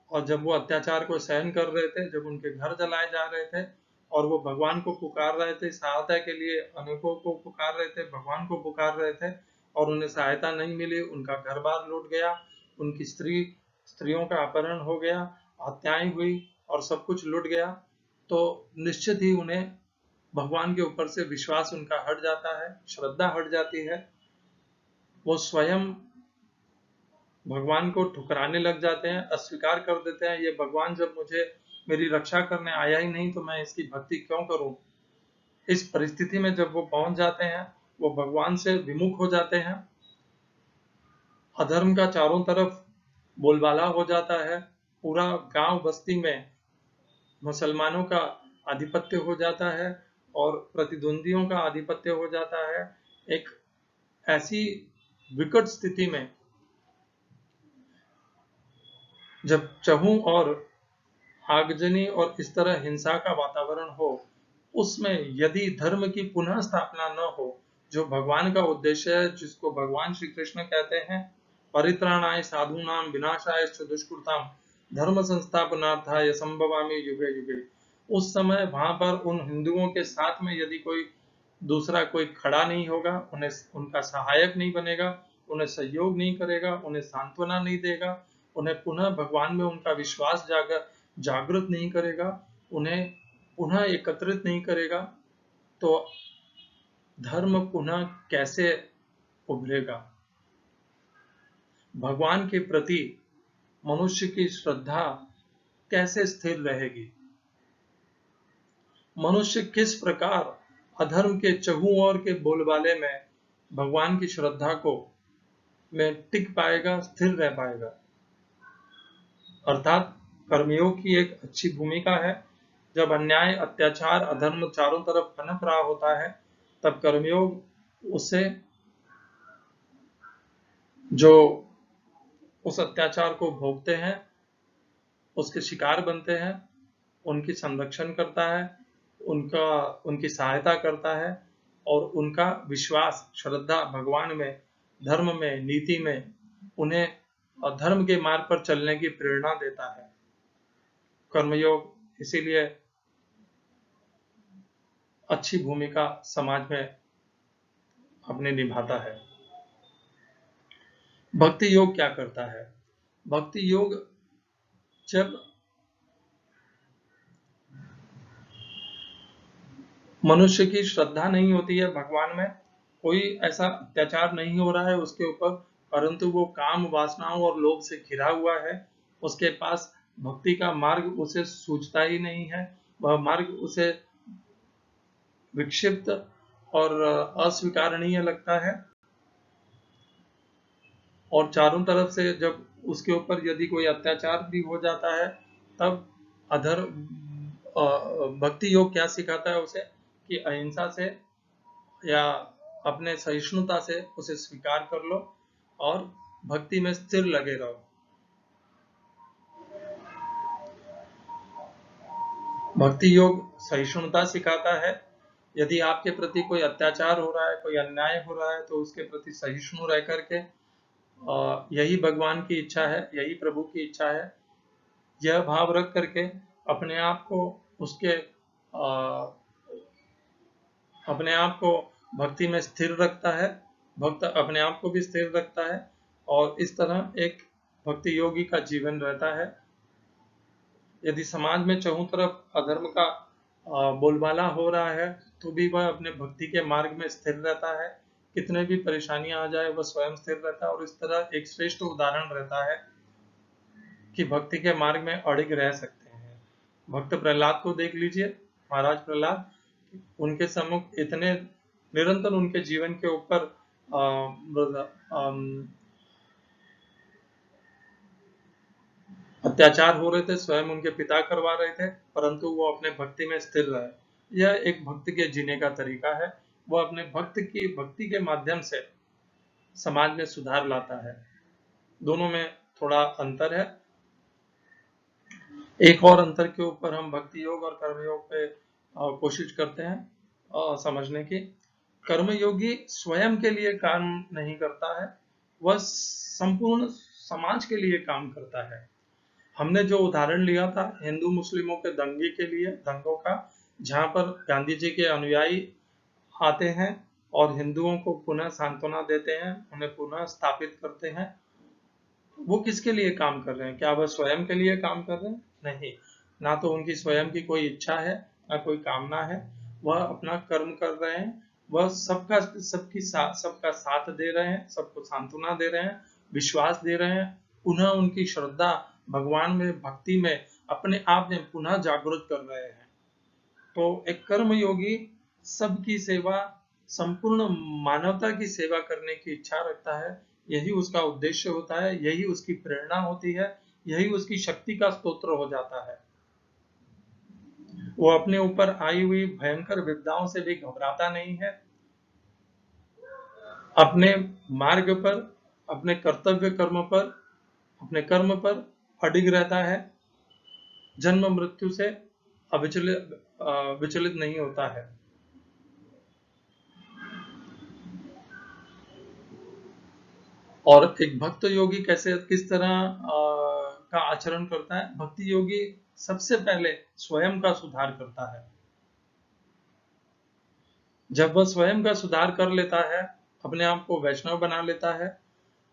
और जब वो अत्याचार को सहन कर रहे थे, जब उनके घर जलाए जा रहे थे और वो भगवान को पुकार रहे थे, सहायता के लिए अनेकों को पुकार रहे थे, भगवान को पुकार रहे थे और उन्हें सहायता नहीं मिली, उनका घर बार लूट गया, उनकी स्त्रियों का अपहरण हो गया, हत्याएं हुई और सब कुछ लूट गया, तो निश्चित ही उन्हें भगवान के ऊपर से विश्वास उनका हट जाता है, श्रद्धा हट जाती है। वो स्वयं भगवान को ठुकराने लग जाते हैं, अस्वीकार कर देते हैं, ये भगवान जब मुझे मेरी रक्षा करने आया ही नहीं तो मैं इसकी भक्ति क्यों करूं। इस परिस्थिति में जब वो पहुंच जाते हैं, वो भगवान से विमुख हो जाते हैं, अधर्म का चारों तरफ बोलबाला हो जाता है, पूरा गांव बस्ती में मुसलमानों का आधिपत्य हो जाता है और प्रतिद्वंदियों का आधिपत्य हो जाता है। एक ऐसी विकट स्थिति में जब चहु और आगजनी और इस तरह हिंसा का वातावरण हो, उसमें यदि धर्म की पुनः स्थापना न हो, जो भगवान का उद्देश्य है, जिसको भगवान श्री कृष्ण कहते हैं, परित्राणाय साधूनाम विनाशाय दुष्कृताम धर्म संस्थापनार्थाय संभवामि युगे युगे, उस समय वहां पर उन हिंदुओं के साथ में यदि कोई दूसरा कोई खड़ा नहीं होगा, उन्हें उनका सहायक नहीं बनेगा, उन्हें सहयोग नहीं करेगा, उन्हें सांत्वना नहीं देगा, उन्हें पुनः भगवान में उनका विश्वास जागृत नहीं करेगा, उन्हें पुनः एकत्रित नहीं करेगा, तो धर्म पुनः कैसे उभरेगा? भगवान के प्रति मनुष्य की श्रद्धा कैसे स्थिर रहेगी? मनुष्य किस प्रकार अधर्म के चहु ओर के बोलबाले में भगवान की श्रद्धा को में टिक पाएगा, स्थिर रह पाएगा? अर्थात कर्मयोग की एक अच्छी भूमिका है। जब अन्याय, अत्याचार, अधर्म चारों तरफ पनप रहा होता है, तब कर्मयोग उसे, जो उस अत्याचार को भोगते हैं, उसके शिकार बनते हैं, उनकी संरक्षण करता है, उनकी सहायता करता है और उनका विश्वास, श्रद्धा भगवान में, धर्म में, नीति में, उन्हें धर्म के मार्ग पर चलने की प्रेरणा देता है। कर्मयोग इसीलिए अच्छी भूमिका समाज में अपने निभाता है। भक्ति योग क्या करता है? भक्ति योग जब मनुष्य की श्रद्धा नहीं होती है भगवान में, कोई ऐसा अत्याचार नहीं हो रहा है उसके ऊपर, परंतु वो काम वासनाओं और लोभ से घिरा हुआ है, उसके पास भक्ति का मार्ग उसे सूझता ही नहीं है, वह मार्ग उसे विक्षिप्त और अस्वीकारनीय लगता है, और चारों तरफ से जब उसके ऊपर यदि कोई अत्याचार भी हो जाता है, तब अधर भक्ति योग क्या सिखाता है उसे कि अहिंसा से या अपने सहिष्णुता से उसे स्वीकार कर लो और भक्ति में स्थिर लगे रहो। भक्ति योग सहिष्णुता सिखाता है। यदि आपके प्रति कोई अत्याचार हो रहा है, कोई अन्याय हो रहा है, तो उसके प्रति सहिष्णु रह करके यही भगवान की इच्छा है, यही प्रभु की इच्छा है, यह भाव रख करके अपने आप को उसके अपने आप को भक्ति में स्थिर रखता है, भक्त अपने आप को भी स्थिर रखता है, और इस तरह एक भक्ति योगी का जीवन रहता है। यदि समाज में चारों तरफ अधर्म का बोलबाला हो रहा है, तो भी वह अपने भक्ति के मार्ग में स्थिर रहता है, कितने भी परेशानियां आ जाए वह स्वयं स्थिर रहता है, और इस तरह एक श्रेष्ठ उदाहरण रहता है कि भक्ति के मार्ग में अड़िग रह सकते हैं। भक्त प्रहलाद को देख लीजिए, महाराज प्रहलाद, उनके सम्मुख इतने निरंतर उनके जीवन के ऊपर अत्याचार हो रहे थे, स्वयं उनके पिता करवा रहे थे, परंतु वो अपने भक्ति में स्थिर रहे। यह एक भक्त के जीने का तरीका है। वह अपने भक्ति के माध्यम से समाज में सुधार लाता है। दोनों में थोड़ा अंतर है। एक और अंतर के ऊपर हम भक्ति योग और कर्मयोग पे कोशिश करते हैं समझने की। कर्मयोगी स्वयं के लिए काम नहीं करता है, वह संपूर्ण समाज के लिए काम करता है। हमने जो उदाहरण लिया था हिंदू मुस्लिमों के दंगों का, जहां पर गांधी जी के अनुयायी आते हैं और हिंदुओं को पुनः सांत्वना देते हैं, उन्हें पुनः स्थापित करते हैं, वो किसके लिए काम कर रहे हैं? क्या वह स्वयं के लिए काम कर रहे हैं? नहीं, ना तो उनकी स्वयं की कोई इच्छा है, ना कोई कामना है, वह अपना कर्म कर रहे हैं, वह सबका साथ दे रहे हैं, सबको सांत्वना दे रहे हैं, विश्वास दे रहे हैं, पुनः उनकी श्रद्धा भगवान में, भक्ति में अपने आप में पुनः जागृत कर रहे हैं। तो एक कर्म योगी सबकी सेवा, संपूर्ण मानवता की सेवा करने की इच्छा रखता है, यही उसका उद्देश्य होता है, यही उसकी प्रेरणा होती है, यही उसकी शक्ति का स्तोत्र हो जाता है। वो अपने ऊपर आई हुई भयंकर विपदाओं से भी घबराता नहीं है, अपने मार्ग पर, अपने कर्तव्य कर्म पर, अपने कर्म पर अडिग रहता है, जन्म मृत्यु से विचलित नहीं होता है। और एक भक्त योगी किस तरह का आचरण करता है? भक्ति योगी सबसे पहले स्वयं का सुधार करता है। जब वह स्वयं का सुधार कर लेता है, अपने आप को वैष्णव बना लेता है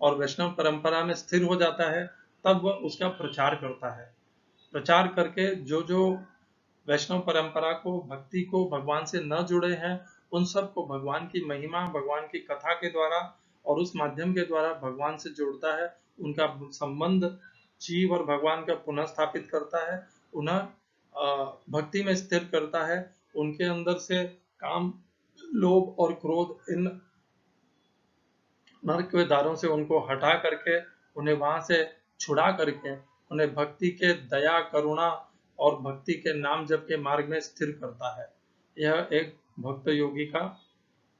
और वैष्णव परंपरा में स्थिर हो जाता है, तब वह उसका प्रचार करता है। प्रचार करके जो जो वैष्णव परंपरा को, भक्ति को, भगवान से न जुड़े हैं, उन सबको भगवान की महिमा, भगवान की कथा के द्वारा और उस माध्यम के द्वारा भगवान से जोड़ता है, उनका संबंध जीव और भगवान का पुनः स्थापित करता है, उन्हें भक्ति में स्थिर करता है, उनके अंदर से काम, लोभ और क्रोध, इन नरक के दारों से उनको हटा करके, उन्हें वहां से छुड़ा करके, उन्हें भक्ति के दया, करुणा और भक्ति के नाम जप के मार्ग में स्थिर करता है। यह एक भक्त योगी का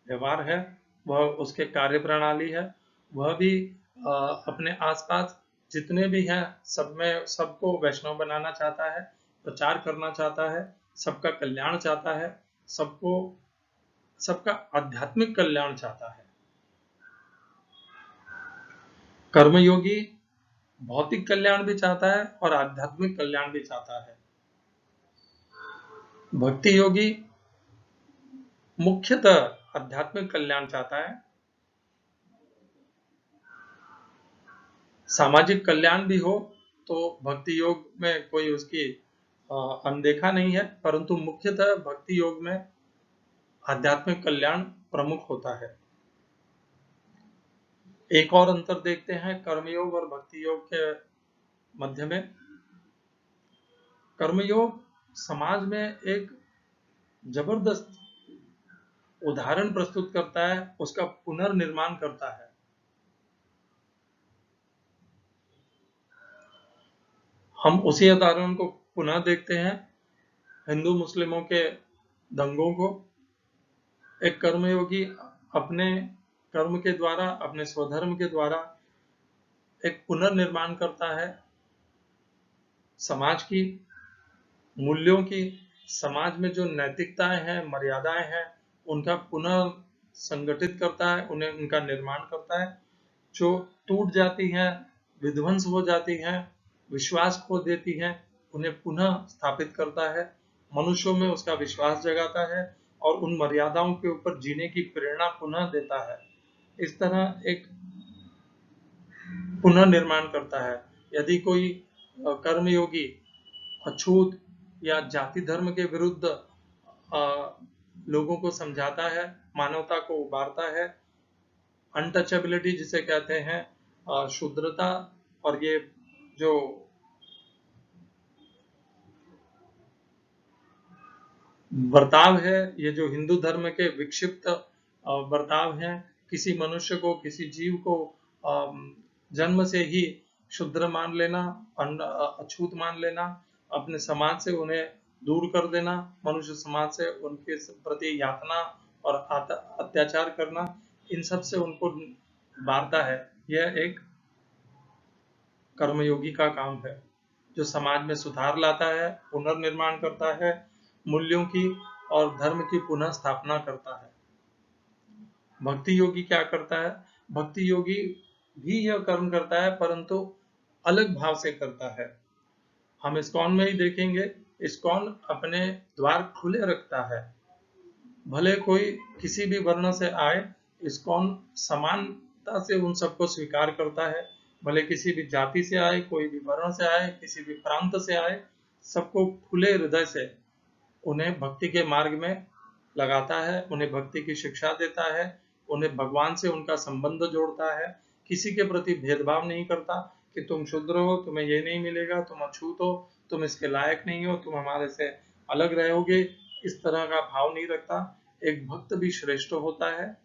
व्यवहार है, वह उसके कार्य प्रणाली है। वह भी अपने आसपास जितने भी हैं सब में सबको वैष्णव बनाना चाहता है, प्रचार करना चाहता है, सबका कल्याण चाहता है, सबका आध्यात्मिक कल्याण चाहता है। कर्मयोगी भौतिक कल्याण भी चाहता है और आध्यात्मिक कल्याण भी चाहता है। भक्ति योगी मुख्यतः आध्यात्मिक कल्याण चाहता है, सामाजिक कल्याण भी हो तो भक्ति योग में कोई उसकी अनदेखा नहीं है, परंतु मुख्यतः भक्ति योग में आध्यात्मिक कल्याण प्रमुख होता है। एक और अंतर देखते हैं कर्मयोग और भक्ति योग के मध्य में। कर्मयोग समाज में एक जबरदस्त उदाहरण प्रस्तुत करता है, उसका पुनर्निर्माण करता है। हम उसी उदाहरण को पुनः देखते हैं हिंदू मुस्लिमों के दंगों को। एक कर्मयोगी अपने कर्म के द्वारा, अपने स्वधर्म के द्वारा एक पुनर्निर्माण करता है समाज की, मूल्यों की, समाज में जो नैतिकताएं हैं, मर्यादाएं हैं, उनका पुनः संगठित करता है, उन्हें उनका निर्माण करता है। जो टूट जाती हैं, विध्वंस हो जाती हैं, विश्वास खो देती हैं, उन्हें पुनः स्थापित करता है, मनुष्यों में उसका विश्वास जगाता है और उन मर्यादाओं के ऊपर जीने की प्रेरणा पुनः देता है। इस तरह एक पुनर्निर्माण करता है। यदि कोई कर्मयोगी अछूत या जाति धर्म के विरुद्ध लोगों को समझाता है, मानवता को उबारता है, अनटचेबिलिटी जिसे कहते हैं, शुद्रता और ये जो बर्ताव है, ये जो हिंदू धर्म के विक्षिप्त बर्ताव हैं, किसी मनुष्य को, किसी जीव को जन्म से ही शुद्र मान लेना, अछूत मान लेना, अपने समाज से उन्हें दूर कर देना, मनुष्य समाज से उनके प्रति यातना और अत्याचार करना, इन सब से उनको बारता है। यह एक कर्मयोगी का काम है जो समाज में सुधार लाता है, पुनर्निर्माण करता है, मूल्यों की और धर्म की पुनः स्थापना करता है। भक्ति योगी क्या करता है? भक्ति योगी भी यह कर्म करता है, परंतु अलग भाव से करता है। हम इस्कॉन में ही देखेंगे, इस्कॉन अपने द्वार खुले रखता है, भले कोई किसी भी वर्ण से आए, इस्कॉन समानता से उन सबको स्वीकार करता है, भले किसी भी जाति से आए, कोई भी वर्ण से आए, किसी भी प्रांत से आए, सबको खुले हृदय से उन्हें भक्ति के मार्ग में लगाता है, उन्हें भक्ति की शिक्षा देता है, उन्हें भगवान से उनका संबंध जोड़ता है, किसी के प्रति भेदभाव नहीं करता कि तुम शूद्र हो, तुम्हें ये नहीं मिलेगा, तुम अछूत हो, तुम इसके लायक नहीं हो, तुम हमारे से अलग रहोगे, इस तरह का भाव नहीं रखता। एक भक्त भी श्रेष्ठ होता है,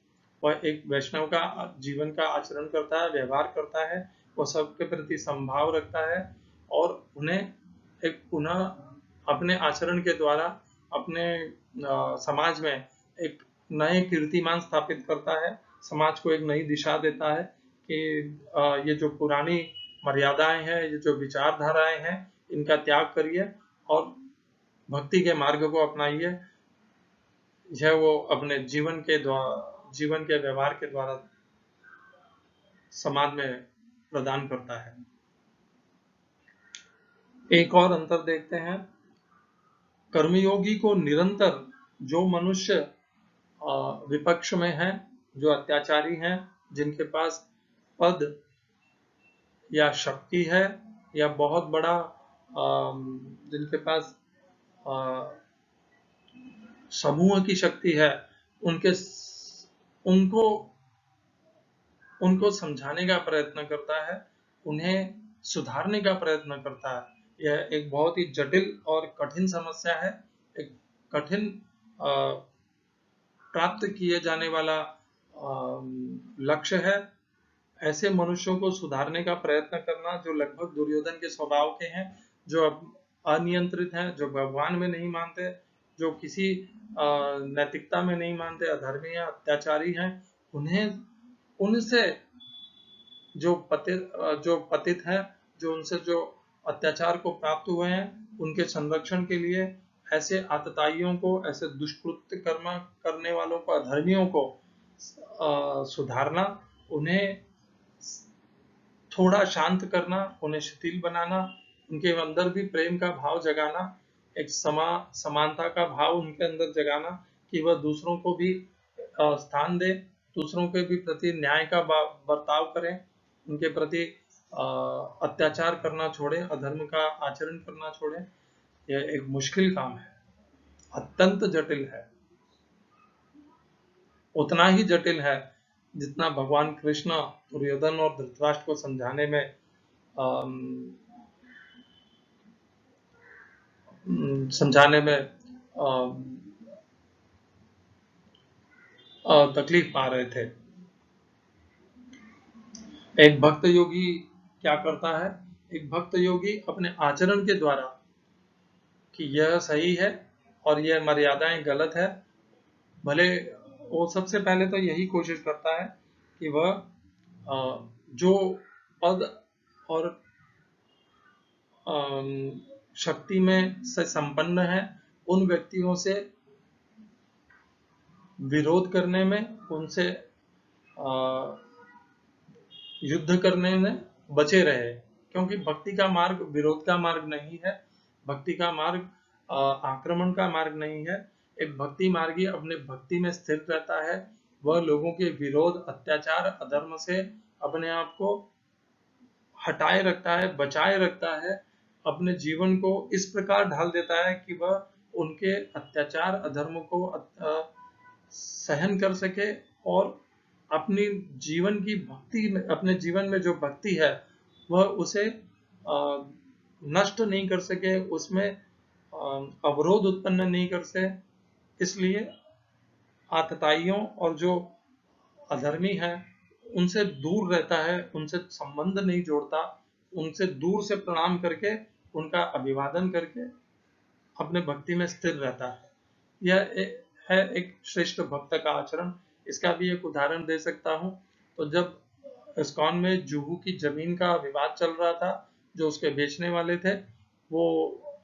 वह एक वैष्णव का जीवन का आचरण करता है, व्यवहार करता है, वह सबके प्रति संभाव रखता है और उन्हें एक पुनः अपने आचरण के द्वारा अपने समाज में एक नए कीर्तिमान स्थापित करता है, समाज को एक नई दिशा देता है कि ये जो पुरानी मर्यादाएं हैं, ये जो विचारधाराएं हैं, इनका त्याग करिए और भक्ति के मार्ग को अपनाइए। यह वो अपने जीवन के व्यवहार के द्वारा समाज में प्रदान करता है। एक और अंतर देखते हैं, कर्मयोगी को निरंतर जो मनुष्य विपक्ष में हैं, जो अत्याचारी हैं, जिनके पास पद या शक्ति है या बहुत बड़ा जिनके पास समूह की शक्ति है, उनको समझाने का प्रयत्न करता है, उन्हें सुधारने का प्रयत्न करता है। यह एक बहुत ही जटिल और कठिन समस्या है, एक कठिन प्राप्त किए जाने वाला लक्ष्य है। ऐसे मनुष्यों को सुधारने का प्रयत्न करना जो लगभग दुर्योधन के स्वभाव के हैं, जो अनियंत्रित हैं, जो भगवान में नहीं मानते, जो किसी नैतिकता में नहीं मानते, अधर्मी या अत्याचारी हैं, उन्हें उनसे जो पतित हैं, जो उनसे जो अत्याचार को प्राप्त हुए हैं, उनके संरक्षण के लिए ऐसे आतताइयों को, ऐसे दुष्कृत्य कर्म करने वालों को, अधर्मियों को सुधारना, उन्हें थोड़ा शांत करना, उन्हें शिथिल बनाना, उनके अंदर भी प्रेम का भाव जगाना, एक समानता का भाव उनके अंदर जगाना कि वह दूसरों को भी स्थान दें, दूसरों के भी प्रति न्याय का बर्ताव करें, उनके प्रति अत्याचार करना छोड़ें, अधर्म का आचरण करना छोड़ें। यह एक मुश्किल काम है, अत्यंत जटिल है, उतना ही जटिल है जितना भगवान कृष्ण दुर्योधन और धृतराष्ट्र को समझाने में तकलीफ पा रहे थे। एक भक्त योगी क्या करता है? एक भक्त योगी अपने आचरण के द्वारा कि यह सही है और यह मर्यादाएं गलत है, भले वो सबसे पहले तो यही कोशिश करता है कि वह जो पद और शक्ति में से संपन्न है उन व्यक्तियों से विरोध करने में, उनसे युद्ध करने में बचे रहे, क्योंकि भक्ति का मार्ग विरोध का मार्ग नहीं है, भक्ति का मार्ग आक्रमण का मार्ग नहीं है। एक भक्ति मार्गी अपने भक्ति में स्थिर रहता है, वह लोगों के विरोध, अत्याचार, अधर्म से अपने आप को हटाए रखता है, बचाए रखता है, अपने जीवन को इस प्रकार ढाल देता है कि वह उनके अत्याचार, अधर्म को सहन कर सके और अपनी जीवन की भक्ति में, अपने जीवन में जो भक्ति है वह उसे नष्ट नहीं कर सके, उसमें अवरोध उत्पन्न नहीं कर सके। इसलिए आतताइयों और जो अधर्मी है उनसे दूर रहता है, उनसे संबंध नहीं जोड़ता, उनसे दूर से प्रणाम करके, उनका अभिवादन करके अपने भक्ति में स्थिर रहता है। यह है एक श्रेष्ठ भक्त का आचरण। इसका भी एक उदाहरण दे सकता हूँ। तो जब इस्कॉन में जुहू की जमीन का विवाद चल रहा था, जो उसके बेचने वाले थे वो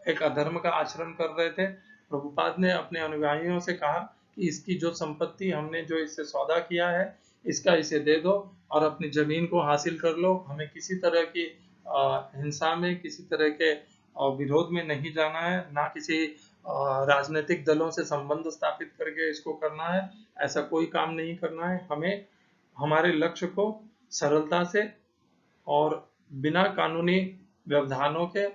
एक अधर्म का आचरण कर रहे थे। प्रभुपाद ने अपने अनुयायियों से कहा कि इसकी जो संपत्ति हमने जो इससे सौदा किया है इसका इसे दे दो और अपनी जमीन को हासिल कर लो, हमें किसी तरह की हिंसा में, किसी तरह के विरोध में नहीं जाना है, ना किसी राजनीतिक दलों से संबंध स्थापित करके इसको करना है, ऐसा कोई काम नहीं करना है। हमें हमारे लक्ष्य को सरलता से और बिना कानूनी व्यवधानों के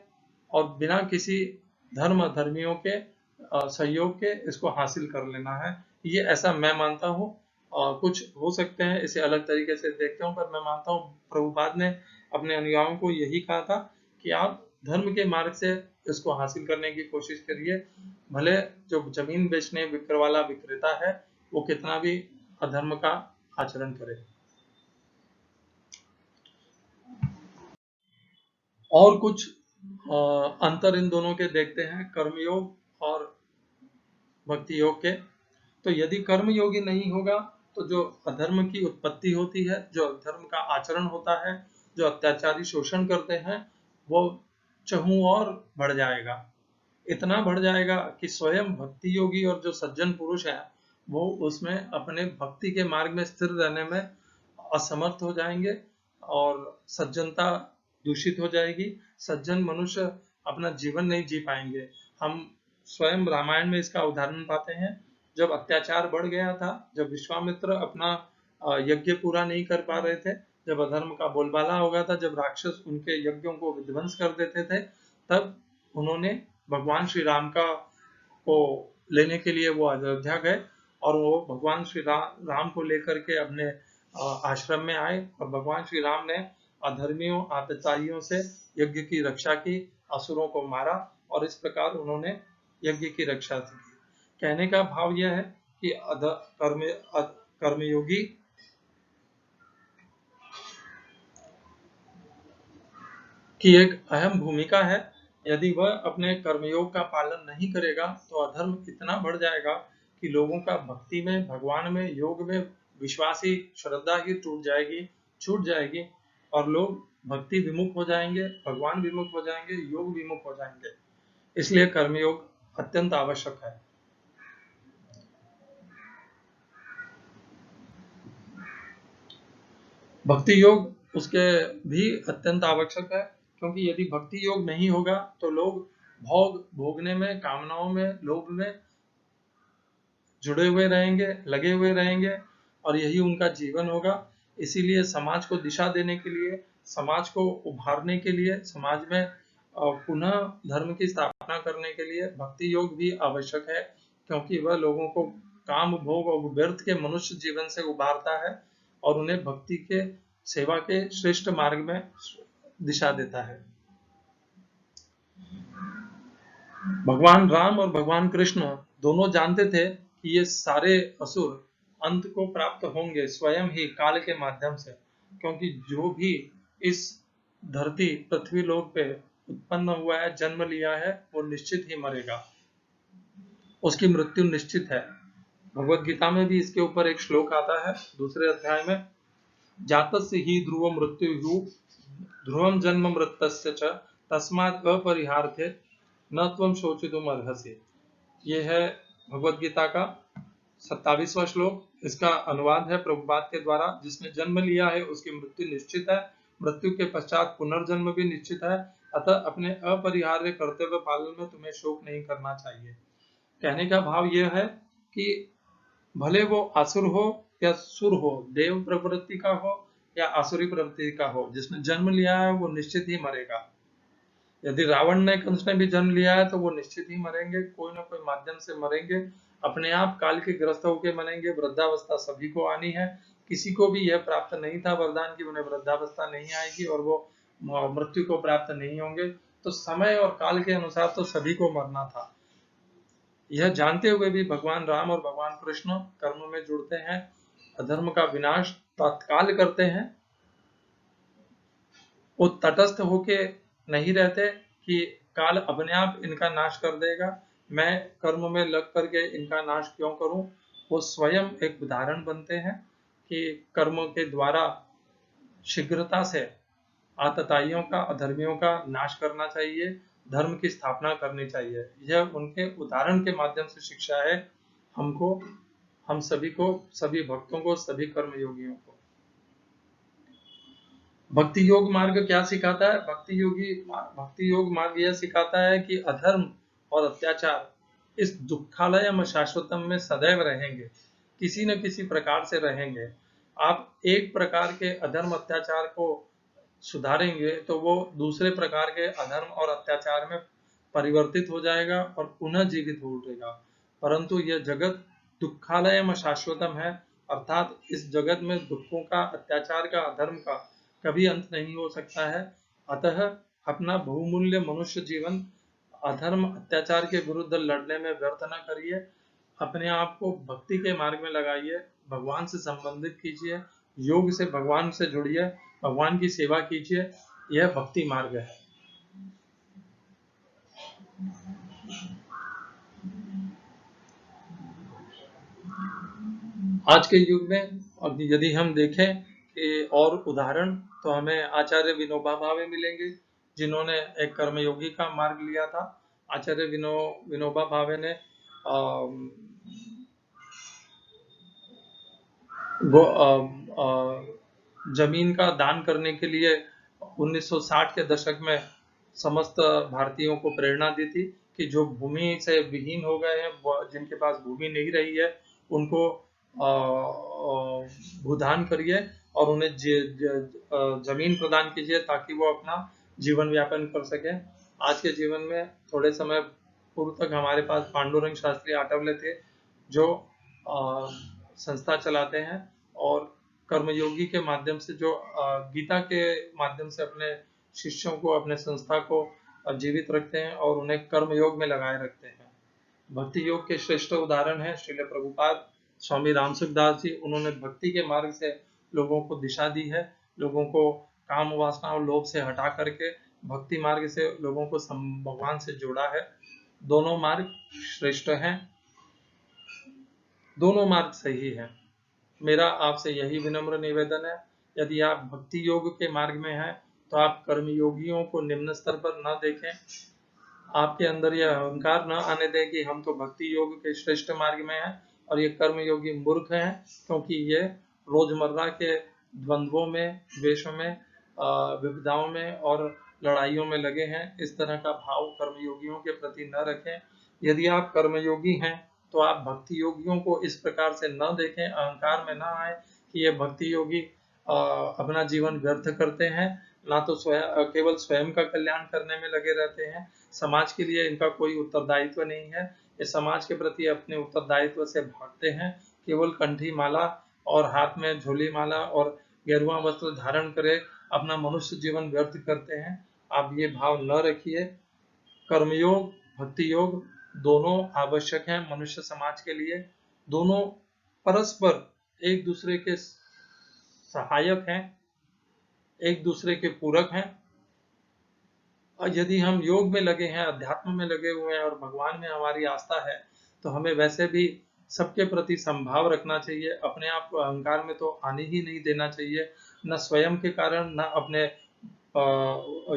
और बिना किसी धर्म धर्मियों के सहयोग के इसको हासिल कर लेना है। ये ऐसा मैं मानता हूँ। कुछ हो सकते हैं इसे अलग तरीके से देखते हूँ, पर मैं मानता हूँ प्रभुपाद ने अपने अनुयायियों को यही कहा था कि आप धर्म के मार्ग से इसको हासिल करने की कोशिश करिए, भले जो जमीन बेचने वाला विक्रेता है वो कितना भी अधर्म का आचरण करे। और कुछ अंतर इन दोनों के देखते हैं, कर्मयोग और भक्ति योग के। तो यदि कर्म योगी नहीं होगा तो जो अधर्म की उत्पत्ति होती है, जो अधर्म का आचरण होता है, जो अत्याचारी शोषण करते हैं, वो चहु और बढ़ जाएगा, इतना बढ़ जाएगा कि स्वयं भक्ति योगी और जो सज्जन पुरुष है वो उसमें अपने भक्ति के मार्ग में स्थिर रहने में असमर्थ हो जाएंगे और सज्जनता दूषित हो जाएगी, सज्जन मनुष्य अपना जीवन नहीं जी पाएंगे। हम स्वयं रामायण में इसका उदाहरण पाते हैं। जब अत्याचार बढ़ गया था, जब विश्वामित्र अपना यज्ञ पूरा नहीं कर पा रहे थे, जब अधर्म का बोलबाला हो गया था, जब राक्षस उनके यज्ञों को विध्वंस कर देते थे, तब उन्होंने भगवान श्री राम को लेने के लिए वो अयोध्या गए और वो भगवान श्री राम को लेकर के अपने आश्रम में आए और भगवान श्री राम ने अधर्मियों, आतताइयों से यज्ञ की रक्षा की, असुरों को मारा और इस प्रकार उन्होंने यज्ञ की रक्षा की। कहने का भाव यह है कि कर्मयोगी की एक अहम भूमिका है। यदि वह अपने कर्मयोग का पालन नहीं करेगा तो अधर्म इतना बढ़ जाएगा कि लोगों का भक्ति में, भगवान में, योग में विश्वास ही, श्रद्धा ही छूट जाएगी और लोग भक्ति विमुख हो जाएंगे, भगवान विमुख हो जाएंगे, योग विमुख हो जाएंगे। इसलिए कर्मयोग अत्यंत आवश्यक है। भक्ति योग उसके भी अत्यंत आवश्यक है, क्योंकि यदि भक्ति योग नहीं होगा तो लोग भोगने में, कामनाओं में, लोभ में जुड़े हुए रहेंगे, लगे हुए रहेंगे और यही उनका जीवन होगा। इसीलिए समाज को दिशा देने के लिए, समाज को उभारने के लिए, समाज में पुनः धर्म की स्थापना करने के लिए भक्ति योग भी आवश्यक है, क्योंकि वह लोगों को काम भोग और व्यर्थ के मनुष्य जीवन से उभारता है और उन्हें भक्ति के सेवा के श्रेष्ठ मार्ग में दिशा देता है। भगवान राम और भगवान कृष्ण दोनों जानते थे कि ये सारे असुर अंत को प्राप्त होंगे स्वयं ही काल के माध्यम से, क्योंकि जो भी इस धरती पृथ्वी लोक पे उत्पन्न हुआ है, जन्म लिया है, वो निश्चित ही मरेगा, उसकी मृत्यु निश्चित है। भगवत गीता में भी इसके ऊपर एक श्लोक आता है दूसरे अध्याय में, जातस्य ही ध्रुव मृत्यु ध्रुवम जन्म मृतस्य च तस्मात् अपरिहार्थे न त्वं शोचितुम अर्हसि। ये है भगवत गीता का 27वां श्लोक। इसका अनुवाद है प्रभुपाद के द्वारा, जिसने जन्म लिया है उसकी मृत्यु निश्चित है, मृत्यु के पश्चात पुनर्जन्म भी निश्चित है, अतः अपने अपरिहार्य कर्तव्य पालन में तुम्हें शोक नहीं करना चाहिए। कहने का भाव यह है कि भले वो असुर हो या सुर हो, देव प्रवृत्ति का हो या आसुरी प्रवृत्ति का हो, जिसने जन्म लिया है वो निश्चित ही मरेगा। यदि रावण ने, कंस ने भी जन्म लिया है तो वो निश्चित ही मरेंगे, कोई ना कोई माध्यम से मरेंगे, अपने आप काल के ग्रस्त होकर मरेंगे। वृद्धावस्था सभी को आनी है, किसी को भी यह प्राप्त नहीं था वरदान की उन्हें वृद्धावस्था नहीं आएगी और वो मृत्यु को प्राप्त नहीं होंगे। तो समय और काल के अनुसार तो सभी को मरना था। यह जानते हुए भी भगवान राम और भगवान कृष्ण कर्म में जुड़ते हैं, अधर्म का विनाश तत्काल करते हैं। वो तटस्थ होके नहीं रहते कि काल अपने आप इनका नाश कर देगा, मैं कर्म में लग करके इनका नाश क्यों करूं। वो स्वयं एक उदाहरण बनते हैं कि कर्म के द्वारा शीघ्रता से आतताइयों का, अधर्मियों का नाश करना चाहिए, धर्म की स्थापना करनी चाहिए। यह उनके उदाहरण के माध्यम से शिक्षा है हमको, हम सभी को, सभी भक्तों को, सभी कर्मयोगियों को। भक्ति योग मार्ग क्या सिखाता है? भक्ति योग मार्ग यह सिखाता है कि अधर्म और अत्याचार इस दुखालयम शाश्वतम में सदैव रहेंगे, किसी न किसी प्रकार से रहेंगे। आप एक प्रकार के अधर्म अत्याचार को सुधारेंगे तो वो दूसरे प्रकार के अधर्म और अत्याचार में परिवर्तित हो जाएगा और पुनः जीवित हो उठेगा। परंतु यह जगत दुखालयम शाश्वतम है, अर्थात इस जगत में दुखों का, अत्याचार का, अधर्म का कभी अंत नहीं हो सकता है। अतः अपना बहुमूल्य मनुष्य जीवन अधर्म अत्याचार के विरुद्ध लड़ने में व्यर्थ न करिए, अपने आप को भक्ति के मार्ग में लगाइए, भगवान से संबंधित कीजिए, योग से भगवान से जुड़िए, भगवान की सेवा कीजिए। यह भक्ति मार्ग है। आज के युग में यदि हम देखें कि और उदाहरण, तो हमें आचार्य विनोबा भावे मिलेंगे, जिन्होंने एक कर्मयोगी का मार्ग लिया था। आचार्य विनोबा भावे ने जमीन का दान करने के लिए 1960 के दशक में समस्त भारतीयों को प्रेरणा दी थी कि जो भूमि से विहीन हो गए हैं, जिनके पास भूमि नहीं रही है, उनको भूदान करिए और उन्हें जमीन प्रदान कीजिए ताकि वो अपना जीवन यापन कर सके। आज के जीवन में थोड़े समय पूर्व तक हमारे पास पांडुरंग शास्त्री आठवले थे, जो संस्था चलाते हैं और कर्मयोगी के माध्यम से, जो गीता के माध्यम से अपने शिष्यों को, अपने संस्था को जीवित रखते हैं और उन्हें कर्मयोग में लगाए रखते हैं। भक्ति योग के श्रेष्ठ उदाहरण है श्रील प्रभुपाद स्वामी रामसुखदास जी। उन्होंने भक्ति के मार्ग से लोगों को दिशा दी है, लोगों को काम वासना और लोभ से हटा करके भक्ति मार्ग से लोगों को भगवान से जोड़ा है। दोनों मार्ग श्रेष्ठ हैं, दोनों मार्ग सही है। मेरा आपसे यही विनम्र निवेदन है, यदि आप भक्ति योग के मार्ग में हैं तो आप कर्मयोगियों को निम्न स्तर पर न देखें, आपके अंदर यह अहंकार न आने दें कि हम तो भक्ति योग के श्रेष्ठ मार्ग में हैं और ये कर्मयोगी मूर्ख हैं, क्योंकि ये रोजमर्रा के द्वंद्वों में, द्वेषों में, विपदाओं में और लड़ाइयों में लगे हैं। इस तरह का भाव कर्मयोगियों के प्रति न रखें। यदि आप कर्मयोगी हैं तो तो आप भक्ति योगियों को इस प्रकार से न देखें, अहंकार में ना आए कि ये भक्ति योगी अपना जीवन व्यर्थ करते हैं, ना तो केवल स्वयं का कल्याण करने में लगे रहते हैं, समाज के लिए इनका कोई उत्तरदायित्व नहीं है, ये समाज के प्रति अपने उत्तरदायित्व से भागते हैं, केवल कंठी माला और हाथ में झोली माला और गेरुआ वस्त्र धारण करे अपना मनुष्य जीवन व्यर्थ करते हैं। आप ये भाव न रखिए। कर्मयोग, भक्ति योग दोनों आवश्यक हैं मनुष्य समाज के लिए, दोनों परस्पर एक दूसरे के सहायक हैं, एक दूसरे के पूरक हैं। और यदि हम योग में लगे हैं, अध्यात्म में लगे हुए हैं और भगवान में हमारी आस्था है, तो हमें वैसे भी सबके प्रति संभाव रखना चाहिए, अपने आप को अहंकार में तो आने ही नहीं देना चाहिए, न स्वयं के कारण, न अपने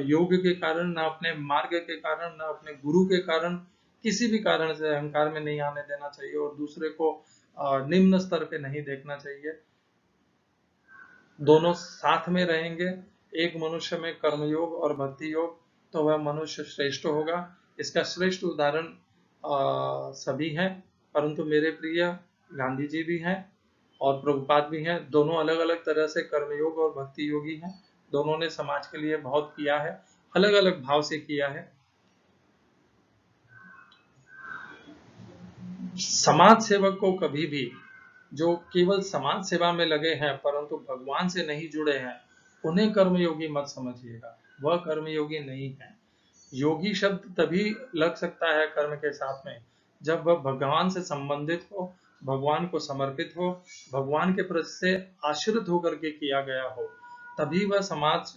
योग के कारण, न अपने मार्ग के कारण, न अपने गुरु के कारण, किसी भी कारण से अहंकार में नहीं आने देना चाहिए और दूसरे को निम्न स्तर पे नहीं देखना चाहिए। दोनों साथ में रहेंगे, एक मनुष्य में कर्मयोग और भक्ति योग, तो वह मनुष्य श्रेष्ठ होगा। इसका श्रेष्ठ उदाहरण सभी हैं, परंतु मेरे प्रिय गांधी जी भी हैं और प्रभुपाद भी हैं। दोनों अलग अलग तरह से कर्मयोग और भक्ति योगी हैं, दोनों ने समाज के लिए बहुत किया है, अलग अलग भाव से किया है। समाज सेवक को कभी भी, जो केवल समाज सेवा में लगे हैं परंतु भगवान से नहीं जुड़े हैं, उन्हें कर्मयोगी मत समझिएगा, वह कर्मयोगी नहीं है। योगी शब्द तभी लग सकता है कर्म के साथ में जब वह भगवान से संबंधित हो, भगवान को समर्पित हो, भगवान के प्रति से आश्रित होकर के किया गया हो, तभी वह समाज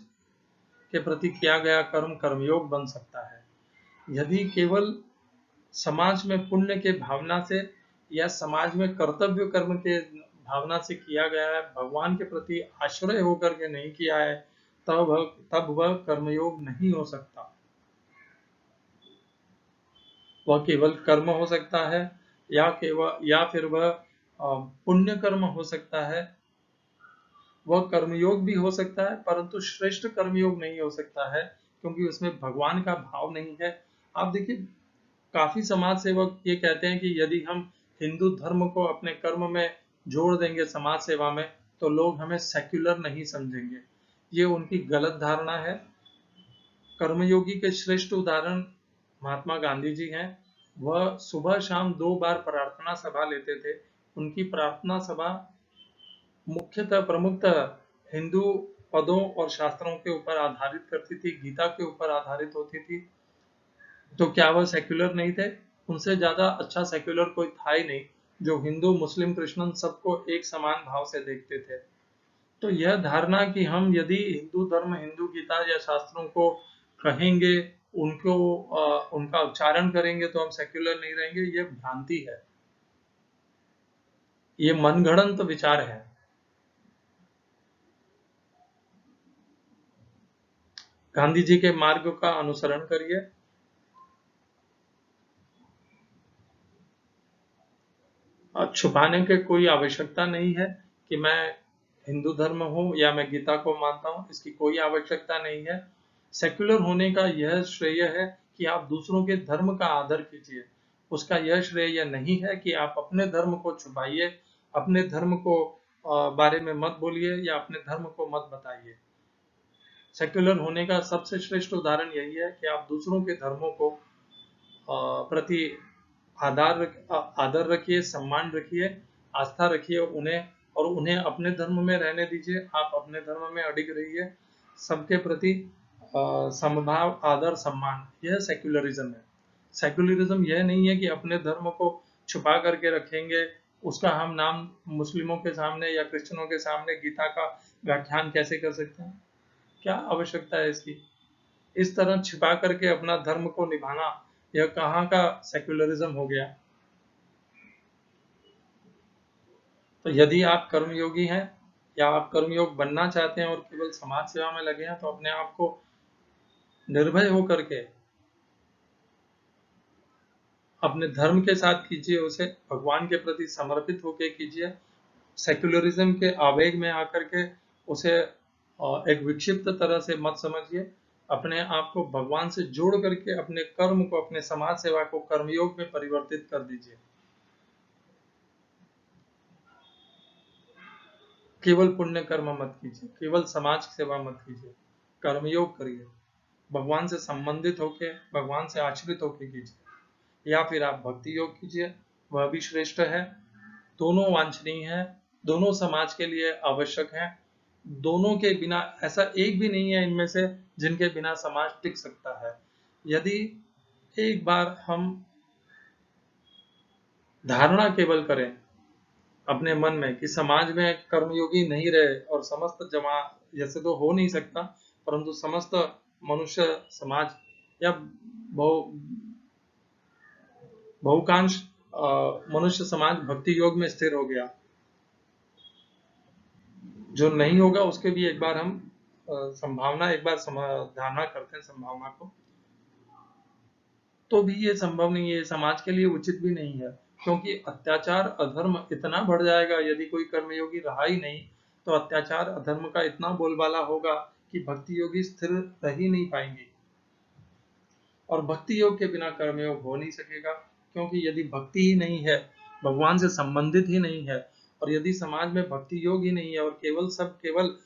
के प्रति किया गया कर्म कर्मयोग बन सकता है। यदि केवल समाज में पुण्य के भावना से या समाज में कर्तव्य कर्म के भावना से किया गया है, भगवान के प्रति आश्रय होकर के नहीं किया है, तब वह कर्मयोग नहीं हो सकता। वह केवल कर्म हो सकता है या फिर वह पुण्य कर्म हो सकता है। वह कर्मयोग भी हो सकता है परंतु श्रेष्ठ कर्मयोग नहीं हो सकता है, क्योंकि उसमें भगवान का भाव नहीं है। आप देखिए, काफी समाज सेवक ये कहते हैं कि यदि हम हिंदू धर्म को अपने कर्म में जोड़ देंगे समाज सेवा में, तो लोग हमें सेक्युलर नहीं समझेंगे। ये उनकी गलत धारणा है। कर्मयोगी के श्रेष्ठ उदाहरण महात्मा गांधी जी हैं। वह सुबह शाम 2 बार प्रार्थना सभा लेते थे। उनकी प्रार्थना सभा मुख्यतः प्रमुखतः हिंदू पदों और शास्त्रों के ऊपर आधारित करती थी, गीता के ऊपर आधारित होती थी। तो क्या वह सेक्युलर नहीं थे? उनसे ज्यादा अच्छा सेक्युलर कोई था ही नहीं, जो हिंदू मुस्लिम क्रिश्चियन सबको एक समान भाव से देखते थे। तो यह धारणा कि हम यदि हिंदू धर्म, हिंदू गीता या शास्त्रों को कहेंगे, उनका उच्चारण करेंगे तो हम सेक्युलर नहीं रहेंगे, यह भ्रांति है, ये मनगढ़ंत विचार है। गांधी जी के मार्ग का अनुसरण करिए। छुपाने की कोई आवश्यकता नहीं है कि मैं हिंदू धर्म हूं या मैं गीता को मानता हूं, इसकी कोई आवश्यकता नहीं है। सेक्युलर होने का यह श्रेय है कि आप दूसरों के धर्म का आदर कीजिए। उसका यह श्रेय यह नहीं है कि आप अपने धर्म को छुपाइए, अपने धर्म को बारे में मत बोलिए या अपने धर्म को मत बताइए। सेक्युलर होने का सबसे श्रेष्ठ उदाहरण यही है कि आप दूसरों के धर्मों को प्रति आदर रखिए, सम्मान रखिए, आस्था रखिए उन्हें, और उन्हें अपने धर्म में रहने दीजिए। आप अपने धर्म में अडिग रहिए। सबके प्रति समभाव, आदर, सम्मान, यह सेक्युलरिज्म है। सेक्युलरिज्म यह नहीं है कि अपने धर्म को छुपा करके रखेंगे, उसका हम नाम मुस्लिमों के सामने या क्रिश्चियनों के सामने गीता का व्याख्यान कैसे कर सकते हैं? क्या आवश्यकता है इसकी? इस तरह छिपा करके अपना धर्म को निभाना, यह कहाँ का सेक्युलरिज्म हो गया? तो यदि आप कर्मयोगी हैं या आप कर्मयोग बनना चाहते हैं और केवल समाज सेवा में लगे हैं, तो अपने आप को निर्भय होकर के अपने धर्म के साथ कीजिए, उसे भगवान के प्रति समर्पित होकर कीजिए। सेक्युलरिज्म के आवेग में आकर के उसे एक विक्षिप्त तरह से मत समझिए। अपने आप को भगवान से जोड़ करके अपने कर्म को, अपने समाज सेवा को कर्मयोग में परिवर्तित कर दीजिए। केवल पुण्य कर्म मत कीजिए, केवल समाज सेवा मत कीजिए, कर्मयोग करिए, भगवान से संबंधित होके, भगवान से आश्रित होके कीजिए, या फिर आप भक्ति योग कीजिए, वह भी श्रेष्ठ है। दोनों वांछनीय है, दोनों समाज के लिए आवश्यक है, दोनों के बिना ऐसा एक भी नहीं है इनमें से जिनके बिना समाज टिक सकता है। यदि एक बार हम धारणा केवल करें अपने मन में कि समाज में कर्मयोगी नहीं रहे और समस्त जमा, जैसे तो हो नहीं सकता, परंतु समस्त मनुष्य समाज या बहुकांश मनुष्य समाज भक्ति योग में स्थिर हो गया, जो नहीं होगा उसके भी एक बार हम संभावना, एक बार धारणा करते हैं संभावना को, तो भी ये संभव नहीं है, समाज के लिए उचित भी नहीं है, क्योंकि अत्याचार अधर्म इतना बढ़ जाएगा यदि कोई कर्मयोगी रहा ही नहीं, तो अत्याचार अधर्म का इतना बोलबाला होगा कि भक्ति योगी स्थिर रह ही नहीं पाएंगे। और भक्ति योग के बिना कर्मयोग हो नहीं सकेगा, क्योंकि यदि भक्ति ही नहीं है, भगवान से संबंधित ही नहीं है, और यदि समाज में भक्ति योग ही नहीं है और केवल सब केवल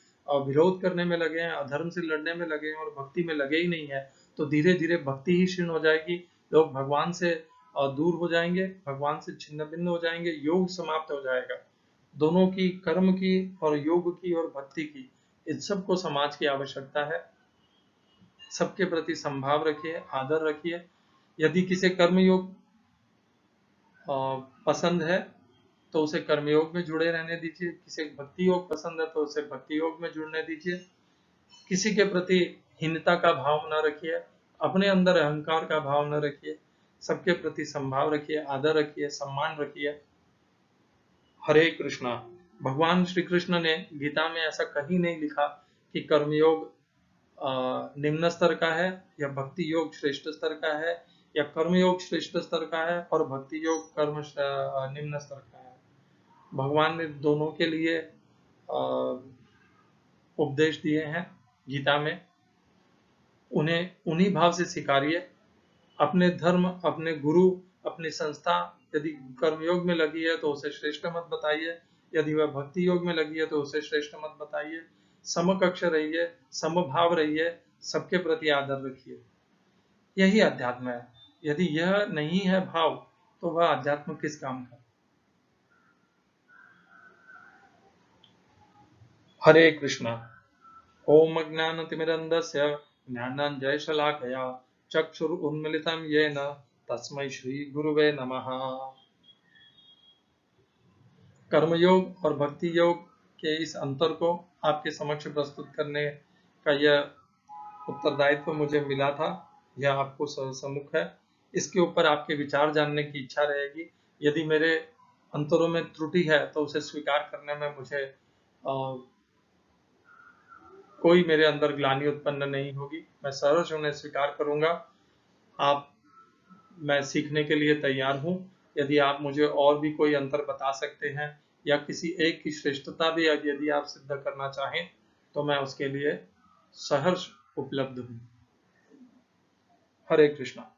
विरोध करने में लगे हैं, अधर्म से लड़ने में लगे हैं और भक्ति में लगे ही नहीं है, तो धीरे धीरे भक्ति ही क्षीण हो जाएगी, लोग भगवान से दूर हो जाएंगे, भगवान से छिन्न भिन्न हो जाएंगे, योग समाप्त हो जाएगा। दोनों की, कर्म की और योग की और भक्ति की, इन सबको समाज की आवश्यकता है। सबके प्रति संभाव रखिए, आदर रखिए। यदि किसी कर्मयोग पसंद है तो उसे कर्मयोग में जुड़े रहने दीजिए, किसी भक्ति योग पसंद है तो उसे भक्ति योग में जुड़ने दीजिए। किसी के प्रति हीनता का भाव न रखिए, अपने अंदर अहंकार का भाव न रखिए, सबके प्रति संभाव रखिए, आदर रखिए, सम्मान रखिए। हरे कृष्णा। भगवान श्री कृष्ण ने गीता में ऐसा कहीं नहीं लिखा कि कर्मयोग निम्न स्तर का है या भक्ति योग श्रेष्ठ स्तर का है, या कर्मयोग श्रेष्ठ स्तर का है और भक्ति योग कर्म निम्न स्तर का है। भगवान ने दोनों के लिए उपदेश दिए हैं गीता में, उन्हें उन्हीं भाव से स्वीकारिए। अपने धर्म, अपने गुरु, अपनी संस्था यदि कर्मयोग में लगी है तो उसे श्रेष्ठ मत बताइए, यदि वह भक्ति योग में लगी है तो उसे श्रेष्ठ मत बताइए। समकक्ष रहिए, समभाव रहिए, सबके प्रति आदर रखिए, यही अध्यात्म है। यदि यह नहीं है भाव तो वह अध्यात्म किस काम का। हरे कृष्णा। ओम अज्ञानतिमिरन्धस्य ज्ञानाञ्जनशलाकया चक्षुरुन्मीलितं येन तस्मै श्री गुरुवे नमः। कर्मयोग और भक्ति योग के इस अंतर को आपके समक्ष प्रस्तुत करने का यह उत्तरदायित्व मुझे मिला था, यह आपको सम्मुख है। इसके ऊपर आपके विचार जानने की इच्छा रहेगी। यदि मेरे अंतरों में त्रुटि है तो उसे स्वीकार करने में मुझे कोई मेरे अंदर ग्लानि उत्पन्न नहीं होगी, मैं सहर्ष उन्हें स्वीकार करूंगा। मैं सीखने के लिए तैयार हूं। यदि आप मुझे और भी कोई अंतर बता सकते हैं या किसी एक की श्रेष्ठता भी यदि आप सिद्ध करना चाहें तो मैं उसके लिए सहर्ष उपलब्ध हूं। हरे कृष्णा।